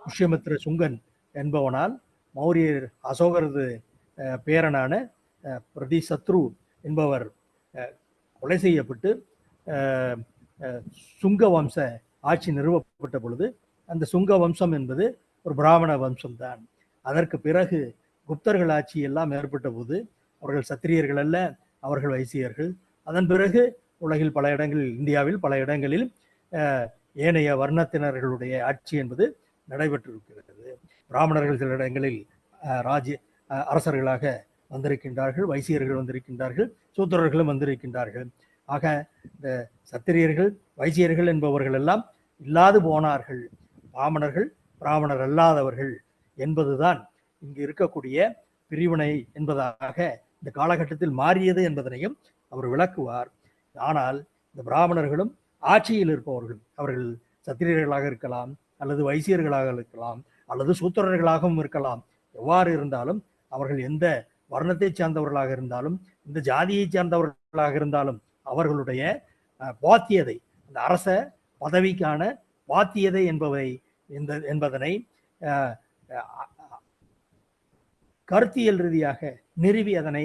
புஷ்யமித்ர சுங்கன் என்பவனால் மௌரியர் அசோகரது பேரனான பிரதிசத்ரு என்பவர் கொலை செய்யப்பட்டு சுங்க வம்ச ஆட்சி நிறுவப்பட்ட பொழுது அந்த சுங்க வம்சம் என்பது ஒரு பிராமண வம்சம்தான். அதற்கு பிறகு குப்தர்கள் ஆட்சி எல்லாம் ஏற்பட்ட போது அவர்கள் சத்திரியர்கள் அல்ல, அவர்கள் வைசியர்கள். அதன் பிறகு உலகில் பல இடங்களில், இந்தியாவில் பல இடங்களில் ஏனைய வர்ணத்தினர்களுடைய ஆட்சி என்பது நடைபெற்றிருக்கிறது. பிராமணர்கள் சில இடங்களில் அரசர்களாக வந்திருக்கின்றார்கள், வைசியர்கள் வந்திருக்கின்றார்கள், சூத்திரர்களும் வந்திருக்கின்றார்கள். ஆக இந்த சத்திரியர்கள் வைசியர்கள் என்பவர்கள் எல்லாம் இல்லாது போனார்கள். பிராமணர் அல்லாதவர்கள் என்பதுதான் இங்கு இருக்கக்கூடிய பிரிவினை என்பதாக இந்த காலகட்டத்தில் மாறியது என்பதனையும் அவர் விளக்குவார். ஆனால் இந்த பிராமணர்களும் ஆட்சியில் இருப்பவர்கள், அவர்கள் சத்திரியர்களாக இருக்கலாம் அல்லது வைசியர்களாக இருக்கலாம் அல்லது சூத்திரர்களாகவும் இருக்கலாம். எவ்வாறு இருந்தாலும் அவர்கள் எந்த வர்ணத்தை சார்ந்தவர்களாக இருந்தாலும் இந்த ஜாதியை சார்ந்தவர்களாக இருந்தாலும் அவர்களுடைய பாத்தியதை, அந்த அரச பதவிக்கான பாத்தியதை என்பதனை கருத்தியல் ரீதியாக நிறுவி அதனை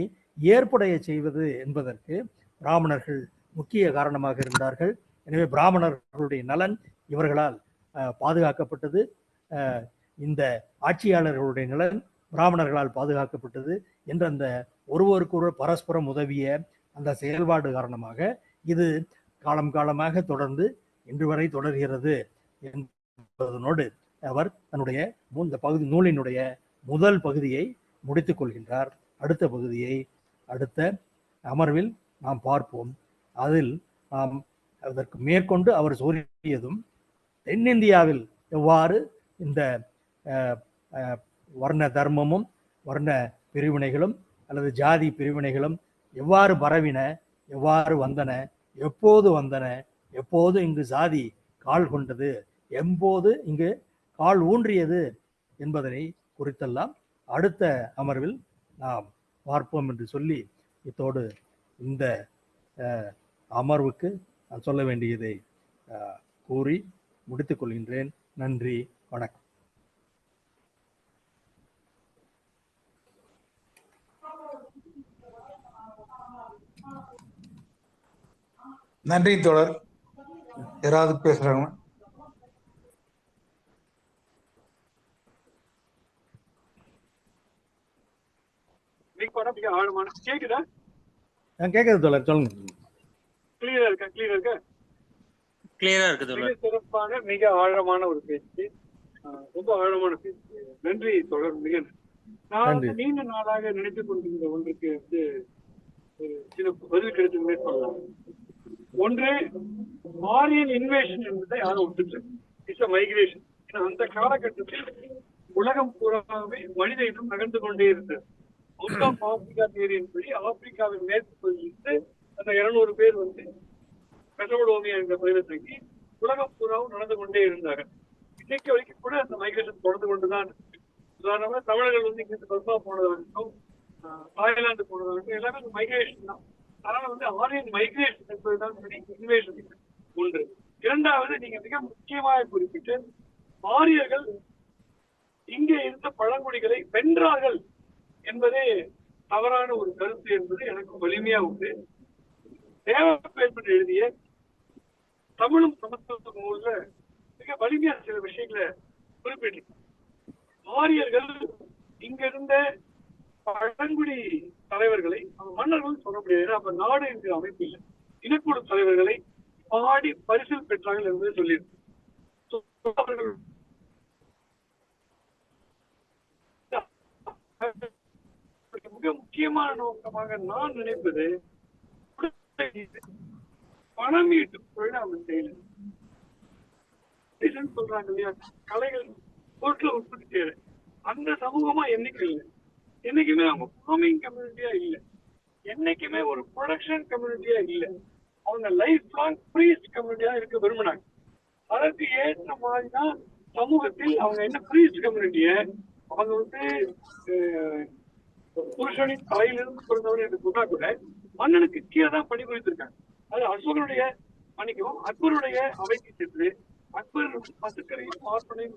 ஏற்புடைய செய்வது என்பதற்கு பிராமணர்கள் முக்கிய காரணமாக இருந்தார்கள். எனவே பிராமணர்களுடைய நலன் இவர்களால் பாதுகாக்கப்பட்டது. இந்த ஆட்சியாளர்களுடைய நலன் பிராமணர்களால் பாதுகாக்கப்பட்டது என்ற அந்த ஒருவருக்கொருவர் பரஸ்பரம் உதவிய அந்த செயல்பாடு காரணமாக இது காலமாக தொடர்ந்து இன்று வரை தொடர்கிறது என்பதனோடு அவர் தன்னுடைய நூலினுடைய முதல் பகுதியை முடித்துக் கொள்கின்றார். அடுத்த பகுதியை அடுத்த அமர்வில் நாம் பார்ப்போம். அதில் நாம் அதற்கு மேற்கொண்டு அவர் கூறியதும் தென்னிந்தியாவில் எவ்வாறு இந்த வர்ண தர்மமும் வர்ண பிரிவினைகளும் அல்லது ஜாதி பிரிவினைகளும் எவ்வாறு பரவின, எவ்வாறு வந்தன, எப்போது இங்கு சாதி கால் கொண்டது, எப்போது இங்கு கால் ஊன்றியது என்பதனை குறித்தெல்லாம் அடுத்த அமர்வில் நாம் பார்ப்போம் என்று சொல்லி இத்தோடு இந்த அமர்வுக்கு நான் சொல்ல வேண்டியதை கூறி முடித்துக் கொள்கின்றேன். நன்றி, வணக்கம். நன்றி தோழர். யாராவது பேசுறாங்க? கேக்குது தோழர், சொல்லுங்க. கிளியரா இருக்கு தோழர். சிறப்பான மிக ஆழமான ஒரு பேச்சு, ரொம்ப ஆழமான பேச்சு. நன்றி தோழர், மிக நான் நீண்ட நாளாக நினைத்துக் கொண்டிருந்த ஒன்றுக்கு வந்து ஒரு சில பதில் கிடைத்து மேற்கொள்ளலாம். ஒன்று, ஆரியன் இன்வேஷன் என்பதை யாரும் ஒத்துக்கல. It's a migration. அந்த காலகட்டத்தில் உலகம் பூராவே மனித இனம் நகர்ந்து கொண்டே இருந்தது. அவுட் ஆஃப் ஆப்பிரிக்கா தியரியின் படி ஆப்பிரிக்காவின் மேற்கு பகுதியிலிருந்து அந்த 200 பேர் வந்து மெசபடோமியா என்ற பகுதியில் தங்கி உலகம் பூராவும் நடந்து கொண்டே இருந்தார்கள். இன்னைக்கு வரைக்கும் கூட அந்த மைக்ரேஷன் தொடர்ந்து கொண்டுதான் இருக்கு. உதாரணமா தமிழர்கள் வந்து இங்க பர்மா போனதாகட்டும், தாய்லாந்து போனதாகட்டும், எல்லாமே அந்த மைக்ரேஷன் தான். அதனால வந்து ஆரியன் மைக்ரேஷன் என்பதுதான் இன்வேஷன் ஒன்று. இரண்டாவது, நீங்க மிக முக்கியமாக குறிப்பிட்டு ஆரியர்கள் இங்கே இருந்த பழங்குடிகளை வென்றார்கள் என்பதே தவறான ஒரு கருத்து என்பது எனக்கு வலிமையா உண்டு. தேவப்பேர்மன் எழுதிய தமிழும் சமத்துவ நூல்ல மிக வலிமையா சில விஷயங்களை குறிப்பிட்டிருக்காங்க. ஆரியர்கள் இங்க இருந்த பழங்குடி தலைவர்களை மன்னர்கள் சொல்ல முடியாது, ஏன்னா அப்ப நாடு என்கிற அமைப்பு இல்லை, இனக்குழு தலைவர்களை பாடி பரிசில் பெற்றார்கள் என்பதை சொல்லியிருக்கு. அவர்கள் மிக முக்கியமான நோக்கமாக நான் நினைப்பது பணம் ஈட்டும் தொழில் அவங்க செய்யல. சொல்றாங்க இல்லையா, கலைகள் பொருட்களை உற்பத்தி செய்யற அந்த சமூகமா என்னைக்கு இல்லை. என்னைக்குமே அவங்க ஃபார்மிங் கம்யூனிட்டியா இல்ல, என்னைக்குமே ஒரு ப்ரொடக்ஷன் கம்யூனிட்டியா இல்ல. அவங்க லைஃப் லாங் ப்ரீஸ்ட் கம்யூனிட்டியா இருக்க விரும்பினாங்க. அதற்கு ஏற்ற மாதிரிதான் சமூகத்தில் அவங்க என்ன ப்ரீஸ்ட் கம்யூனிட்டிய அவங்க வந்து புருஷனின் தலையிலிருந்து பிறந்தவர் என்று சொன்னா கூட மன்னனுக்கு கீழே தான் பணிபுரித்திருக்காங்க. அது அசோகனுடைய மன்னிக்கவும் அக்பருடைய அவைக்கு சென்று அக்பர் பசுக்கரையும் பார்ப்பனையும்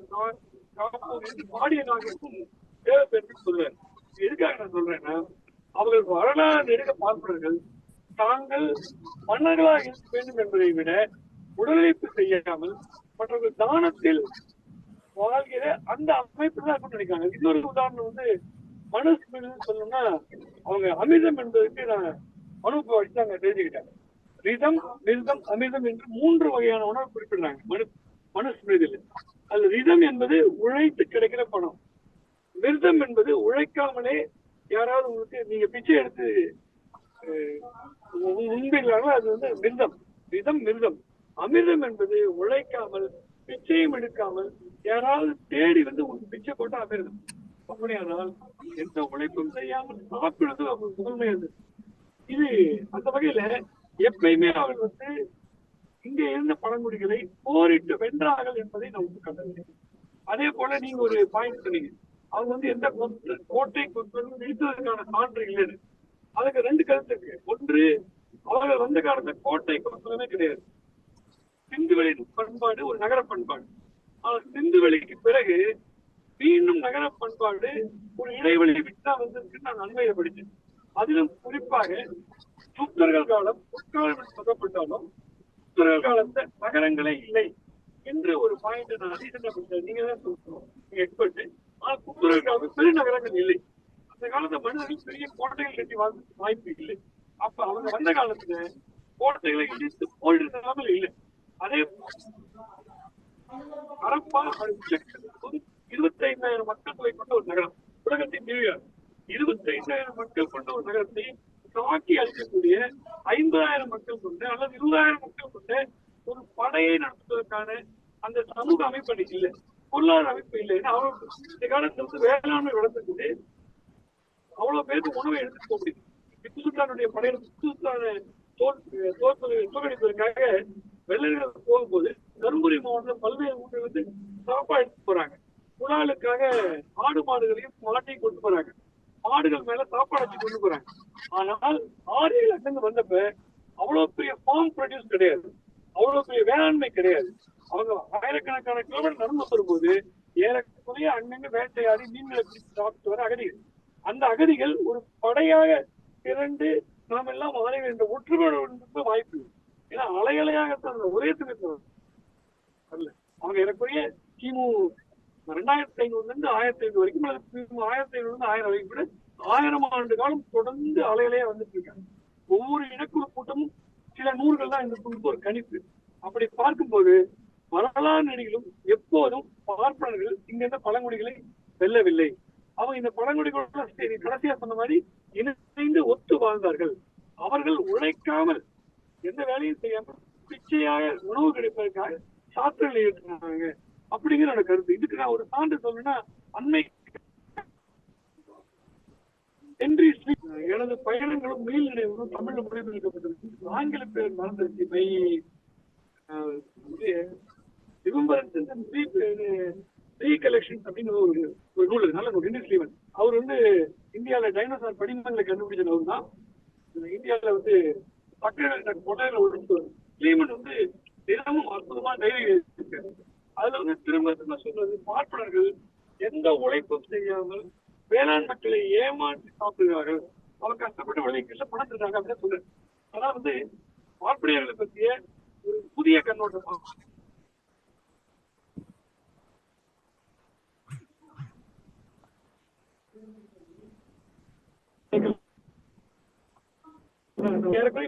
பாடிய நாகருக்கும் தேவைப்பெற்று சொல்றாரு. எதுக்காக நான் சொல்றேன்னா, அவர்கள் வரலாறு நெடுக பார்ப்பனர்கள் தாங்கள் மன்னர்களாக இருக்க வேண்டும் என்பதை விட உடலுழைப்பு செய்யாமல் மற்றவர்கள் தானத்தில் வாழ்கிற அந்த அமைப்பு தான் நினைக்கிறாங்க. இன்னொரு உதாரணம் வந்து மனுஸ்மிருதி சொல்லணும்னா, அவங்க அமிர்தம் என்பதற்கு நான் மனுவை வச்சு நாங்க தெரிஞ்சுக்கிட்டாங்க. ரிதம், மிருதம், அமிர்தம் என்று 3 வகையான உணவு குறிப்பிடுறாங்க மனுஸ்மிருதியில. அது ரிதம் என்பது உழைத்து கிடைக்கிற பணம், மிருதம் என்பது உழைக்காமலே யாராவது உங்களுக்கு நீங்க பிச்சை எடுத்து முன்பில்லாம அது வந்து மிருதம், ரிதம் மிருதம். அமிர்தம் என்பது உழைக்காமல் பிச்சையும் எடுக்காமல் யாராவது தேடி வந்து உங்களுக்கு பிச்சை போட்டா அமிர்தம். அப்படியானால் எந்த உழைப்பும் செய்யாமல் சாப்பிடுறது அவங்களுக்கு முதன்மையாது. இது அந்த வகையில எப்பயுமே அவர்கள் வந்து இங்க இருந்த பழங்குடிகளை போரிட்டு வென்றார்கள் என்பதை நமக்கு கண்டது. அதே போல நீங்க ஒரு பாயிண்ட் சொன்னீங்க, அவங்க வந்து எந்த கோட்டை இழுத்ததற்கான சான்று இல்லைன்னு. அதுக்கு 2 கருத்து இருக்கு. ஒன்று, அவர்கள் வந்த காலத்துல கோட்டை கொத்தமே கிடையாது. சிந்துவெளி பண்பாடு ஒரு நகர பண்பாடு. ஆனால் சிந்துவெளிக்கு பிறகு மீண்டும் நகர பண்பாடு ஒரு இடைவெளி விட்டா வந்திருக்கு. நான் நன்மையை படிச்சேன். அதிலும் குறிப்பாக புத்தர்கள் காலம் புற்காலம் சொல்லப்பட்டாலும் புத்தர்கள் காலத்துல நகரங்களே இல்லை என்று ஒரு பாயிண்ட் நான் ரீசெண்டா படிச்சேன். நீங்க தான் சொல்லணும், நீங்க எக்ஸ்பர்ட். ஆனா புத்தர்கள் காலம் பெரிய நகரங்கள் இல்லை. அந்த காலத்துல மனிதர்கள் பெரிய கோட்டைகள் கட்டி வாழ்ந்து வாய்ப்பு இல்லை. அப்ப அவங்க வந்த காலத்துல கோட்டைகளை இடித்து போயிட்டு நிலைமையில இல்லை. அதே ஹரப்பா 25,000 மக்கள் தொகை கொண்ட ஒரு நகரம், உலகத்தின் நியூயார்க். 25,000 மக்கள் கொண்ட ஒரு நகரத்தை தாக்கி அளிக்கக்கூடிய 50,000 மக்கள் கொண்ட அல்லது 20,000 மக்கள் கொண்ட ஒரு படையை நடத்துவதற்கான அந்த சமூக அமைப்பு இல்லை, பொருளாதார அமைப்பு இல்லை. அவ்வளவு இந்த காலத்துல வந்து வேளாண்மை வளர்த்துக்கிட்டு அவ்வளவு பேருக்கு உணவை எடுத்துட்டு போக முடியும். திப்பு சுல்தானுடைய படையில திப்பு சுல்தான தோற்கடிப்பதற்காக வெள்ளையர்கள் போகும்போது தருமபுரி மாவட்டத்தில் பல்வேறு ஊர்கள் வந்து சாப்பாடு எடுத்துட்டு போறாங்க. குழாலுக்காக ஆடு மாடுகளையும் மாட்டையும் கொண்டு போறாங்க. மாடுகள் மேல சாப்பாடு வச்சு கொண்டு போறாங்க. ஆனால் ஆரியர்கள் அங்கிருந்து வந்தப்ப அவ்வளவு பெரிய ஃபார்ம் ப்ரொடியூஸ் கிடையாது, அவ்வளவு பெரிய வேளாண்மை கிடையாது. அவங்க ஆயிரக்கணக்கான கிலோமீட்டர் நடந்து வரும்போது ஏறக்குறைய அங்கங்க வேட்டையாடி மீன்களை பிடித்து சாப்பிட்டு வர அகதிகள். அந்த அகதிகள் ஒரு படையாக திரண்டு நாம் எல்லாம் மாற என்ற ஒற்றுமை வாய்ப்பு. ஏன்னா அலையலையாக ஒரே தினத்தில் அவங்க ஏறக்குறைய கிமு 2500 இருந்து 1500 வரைக்கும், 1500 இருந்து 1000 வரைக்கும் கூட 1000 ஆண்டு காலம் தொடர்ந்து அலையலையா வந்துட்டு இருக்காங்க. ஒவ்வொரு இனக்குழு கூட்டமும் சில நூறுகள் தான் இந்த குழுக்கு ஒரு கணிப்பு. அப்படி பார்க்கும்போது வரலாறு நடிகளும் எப்போதும் பார்ப்பனர்கள் இங்க இருந்த பழங்குடிகளை வெல்லவில்லை. அவங்க இந்த பழங்குடிகளோட கடைசியா சொன்ன மாதிரி இணைந்து ஒத்து வாழ்ந்தார்கள். அவர்கள் உழைக்காமல் எந்த வேலையும் செய்யாமல் பிச்சையாக உணவு கிடைப்பதற்காக சாத்திரங்களை ஏற்றுனாங்க அப்படிங்கிற கருத்து. இதுக்கு நான் ஒரு சான்று சொல்லணும்னா, அண்மை எனது பயணங்களும் மீள் நினைவுகளும் தமிழ்ல மொழிபெயர்க்கப்பட்டிருக்கு. ஆங்கில பேர் மறந்துருச்சு. சிதம்பரத்து ரீகலெக்ஷன் அப்படின்னு ஒரு நூல் இருக்கு, நல்ல நூல், ஹென்றி ஸ்லீவன். அவர் இந்தியாவில டைனோசார் படிமங்களை கண்டுபிடிச்சவர் தான். இந்தியாவில கொட்டையில ஒழிச்சு ஸ்லீமன் தினமும் அற்புதமா டைரி இருக்காரு. அதுல திரும்ப திரும்ப சொல்றது, பார்ப்பனர்கள் எந்த உழைப்பும் செய்யாமல் வேளாண் மக்களை ஏமாற்றி சாப்பிடுகிறார்கள், அவங்க கஷ்டப்பட்டு விளைவிக்கல பணம் தருறாங்க அப்படின்னு சொல்றாரு. அதான் பார்ப்பனியர்களை பற்றிய ஒரு புதிய கண்ணோட்டமா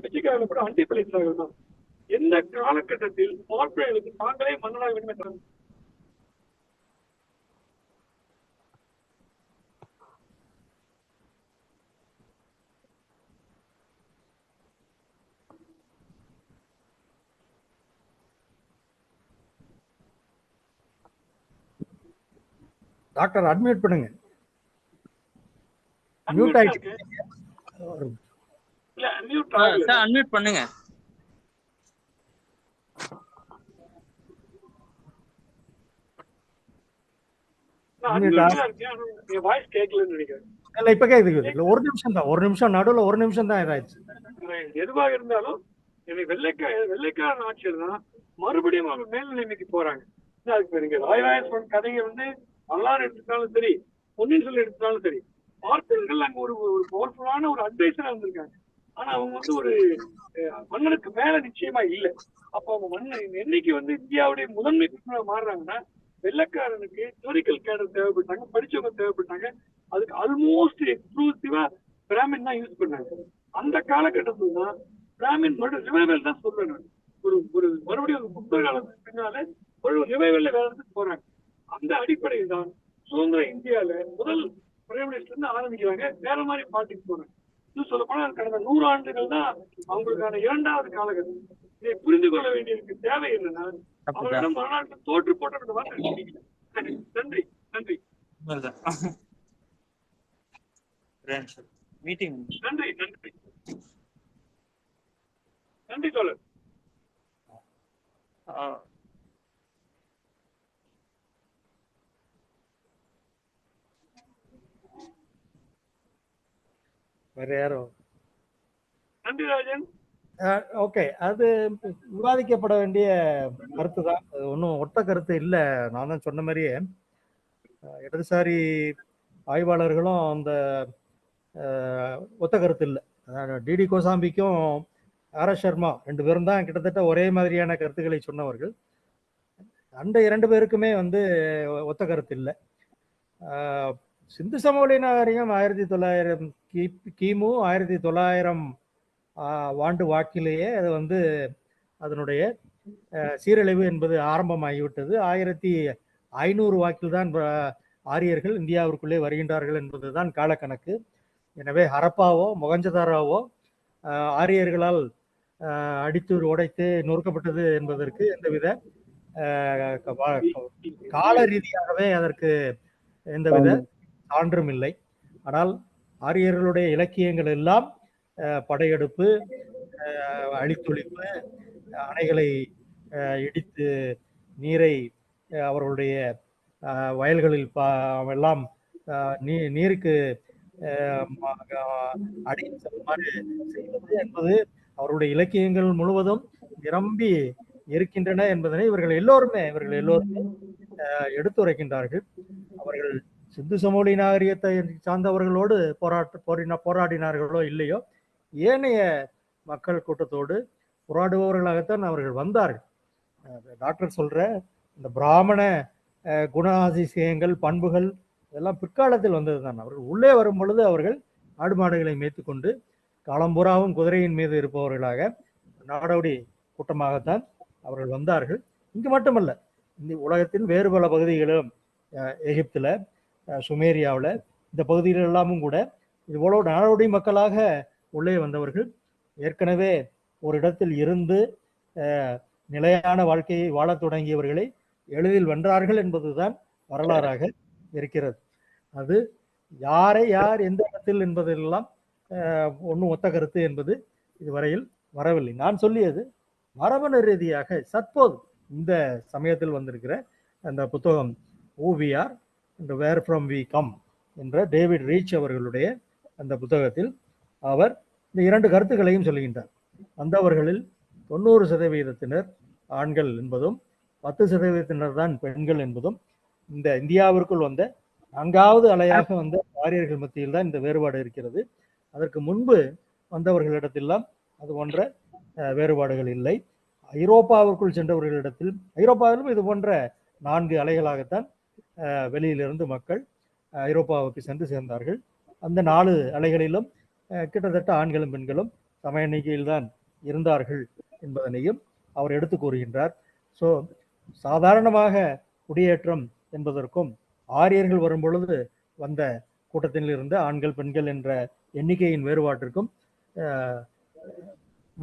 பிச்சைக்காரர்கள் கூட அண்டி பழித்தார்கள் தான். எந்த காலகட்டத்தில் பார்ப்பனர்களுக்கு தாங்களே மன்னனாக வேண்டும். டாக்டர் அட்மிட் பண்ணுங்க. மியூட் ஆயிடுச்சு. இல்ல மியூட் ஆகல சார், அன்மியூட் பண்ணுங்க. வாய்ஸ் கேட்கலன்னு நினைக்கிறேன். இல்ல இப்ப கேக்குது. ஒரு நிமிஷம் நடுவுல ஒரு நிமிஷம் தான் இதாச்சு. எதுவாக இருந்தாலும் வெள்ளைக்காரன் ஆட்சியர் தான் மறுபடியும் அவங்க மேல்நிலைமைக்கு போறாங்க. அதுக்கு நீங்க ராயராஜ கதையை வரலாறு எடுத்துட்டாலும் சரி, பொன்னியின் செல்வன் எடுத்துட்டாலும் சரி, பார்ப்பனர்கள் அங்க ஒரு பவர்ஃபுல்லான ஒரு அட்வைசரா இருந்திருக்காங்க. ஆனா அவங்க ஒரு மன்னனுக்கு மேல நிச்சயமா இல்லை. அப்ப அவங்க மன்னன் என்னைக்கு இந்தியாவுடைய முதன்மை குற்றவாளியா மாறுறாங்கன்னா, வெள்ளைக்காரனுக்கு தியோரிக்கல் கேடர் தேவைப்பட்டாங்க, படிச்சவங்க தேவைப்பட்டாங்க. அதுக்கு ஆல்மோஸ்ட் எக்ஸ்க்ளூசிவா பிராமின் தான் யூஸ் பண்ணாங்க. அந்த காலகட்டத்துல தான் பிராமின் ரிவைவல் தான் சொல்றேன். ஒரு மறுபடியும் புத்தக காலத்துக்கு பின்னால ஒரு ரிவைவல்ல வேற இடத்துக்கு போறாங்க. அந்த அடிப்படையில் தான் சுதந்திர இந்தியால முதல் பிரைம் மினிஸ்டர் ஆரம்பிக்கிறாங்க. வேற மாதிரி பாட்டுக்கு போறாங்க. இன்னும் சொல்ல போனா கடந்த 100 ஆண்டுகள் தான் அவங்களுக்கான 2வது காலகட்டம். இதை புரிந்து கொள்ள வேண்டியதுக்கு தேவை என்னன்னா, அவர்களிடம் வரலாற்று தோற்று போட்ட வார்த்தை. நன்றி நன்றி மீட்டிங். நன்றி நன்றி நன்றி தோழர். வேற யாரும்? நன்றி ராஜன். ஓகே, அது விவாதிக்கப்பட வேண்டிய கருத்து தான். அது ஒன்றும் ஒத்த கருத்து இல்லை. நான் தான் சொன்ன மாதிரியே இடதுசாரி ஆய்வாளர்களும் அந்த ஒத்த கருத்து இல்லை. DD கோசாம்பிக்கும் RS. சர்மா 2 பேரும் தான் கிட்டத்தட்ட ஒரே மாதிரியான கருத்துக்களை சொன்னவர்கள். அந்த 2 பேருக்குமே ஒத்த கருத்து இல்லை. சிந்து சமவெளி நாகரிகம் 1900 கிமு 1900 ஆண்டு வாக்கிலேயே அது அதனுடைய சீரழிவு என்பது ஆரம்பமாகிவிட்டது. 1500 வாக்கில் தான் ஆரியர்கள் இந்தியாவிற்குள்ளே வருகின்றார்கள் என்பதுதான் காலக்கணக்கு. எனவே ஹரப்பாவோ மொகஞ்சதாரோவோ ஆரியர்களால் அடித்து உடைத்து நொறுக்கப்பட்டது என்பதற்கு எந்தவித கால ரீதியாகவே அதற்கு எந்தவித சான்றும் இல்லை. ஆனால் ஆரியர்களுடைய இலக்கியங்கள் எல்லாம் படையெடுப்பு, அழித்தொழிப்பு, அணைகளை இடித்து நீரை அவர்களுடைய வயல்களில் எல்லாம் நீருக்கு அடித்து செல்லுமாறு செய்வது என்பது அவருடைய இலக்கியங்கள் முழுவதும் நிரம்பி இருக்கின்றன என்பதனை இவர்கள் எல்லோருமே எடுத்துரைக்கின்றார்கள். அவர்கள் சிந்து சமவெளி நாகரிகத்தை சார்ந்தவர்களோடு போராடினார்களோ இல்லையோ, ஏனைய மக்கள் கூட்டத்தோடு போராடுபவர்களாகத்தான் அவர்கள் வந்தார்கள். டாக்டர் சொல்ற இந்த பிராமண குணாதிசயங்கள், பண்புகள் இதெல்லாம் பிற்காலத்தில் வந்தது தான். அவர்கள் உள்ளே வரும் பொழுது அவர்கள் ஆடு மாடுகளை மேய்த்து கொண்டு காலம்பூராவும் குதிரையின் மீது இருப்பவர்களாக நாடோடி கூட்டமாகத்தான் அவர்கள் வந்தார்கள். இங்கு மட்டுமல்ல, இந்த உலகத்தின் வேறு பல பகுதிகளும், எகிப்துல, சுமேரியாவில், இந்த பகுதிகள் எல்லாமும் கூட இது போல நாடோடி மக்களாக உள்ளே வந்தவர்கள். ஏற்கனவே ஒரு இடத்தில் இருந்து நிலையான வாழ்க்கையை வாழத் தொடங்கியவர்களை எளிதில் வென்றார்கள் என்பதுதான் வரலாறாக இருக்கிறது. அது யாரை யார் எந்த இடத்தில் என்பதெல்லாம் ஒன்றும் ஒத்த கருத்து என்பது இதுவரையில் வரவில்லை. நான் சொல்லியது மரபணு ரீதியாக தற்போது இந்த சமயத்தில் வந்திருக்கிற அந்த புத்தகம் Who We Are and Where From We Come என்ற டேவிட் ரீச் அவர்களுடைய அந்த புத்தகத்தில் அவர் இந்த 2 கருத்துக்களையும் சொல்கின்றார். வந்தவர்களில் 90% ஆண்கள் என்பதும் 10% தான் பெண்கள் என்பதும் இந்த இந்தியாவிற்குள் வந்த 4வது அலையாக வந்த ஆரியர்கள் மத்தியில் தான் இந்த வேறுபாடு இருக்கிறது. அதற்கு முன்பு வந்தவர்களிடத்தெல்லாம் அது போன்ற வேறுபாடுகள் இல்லை. ஐரோப்பாவிற்குள் சென்றவர்களிடத்தில் ஐரோப்பாவிலும் இது போன்ற 4 அலைகளாகத்தான் வெளியிலிருந்து மக்கள் ஐரோப்பாவுக்கு சென்று சேர்ந்தார்கள். அந்த 4 அலைகளிலும் கிட்டத்தட்ட ஆண்களும் பெண்களும் சம எண்ணிக்கையில் தான் இருந்தார்கள் என்பதனையும் அவர் எடுத்து கூறுகின்றார். ஸோ சாதாரணமாக குடியேற்றம் என்பதற்கும் ஆரியர்கள் வரும் பொழுது வந்த கூட்டத்தில் இருந்த ஆண்கள் பெண்கள் என்ற எண்ணிக்கையின் வேறுபாட்டிற்கும்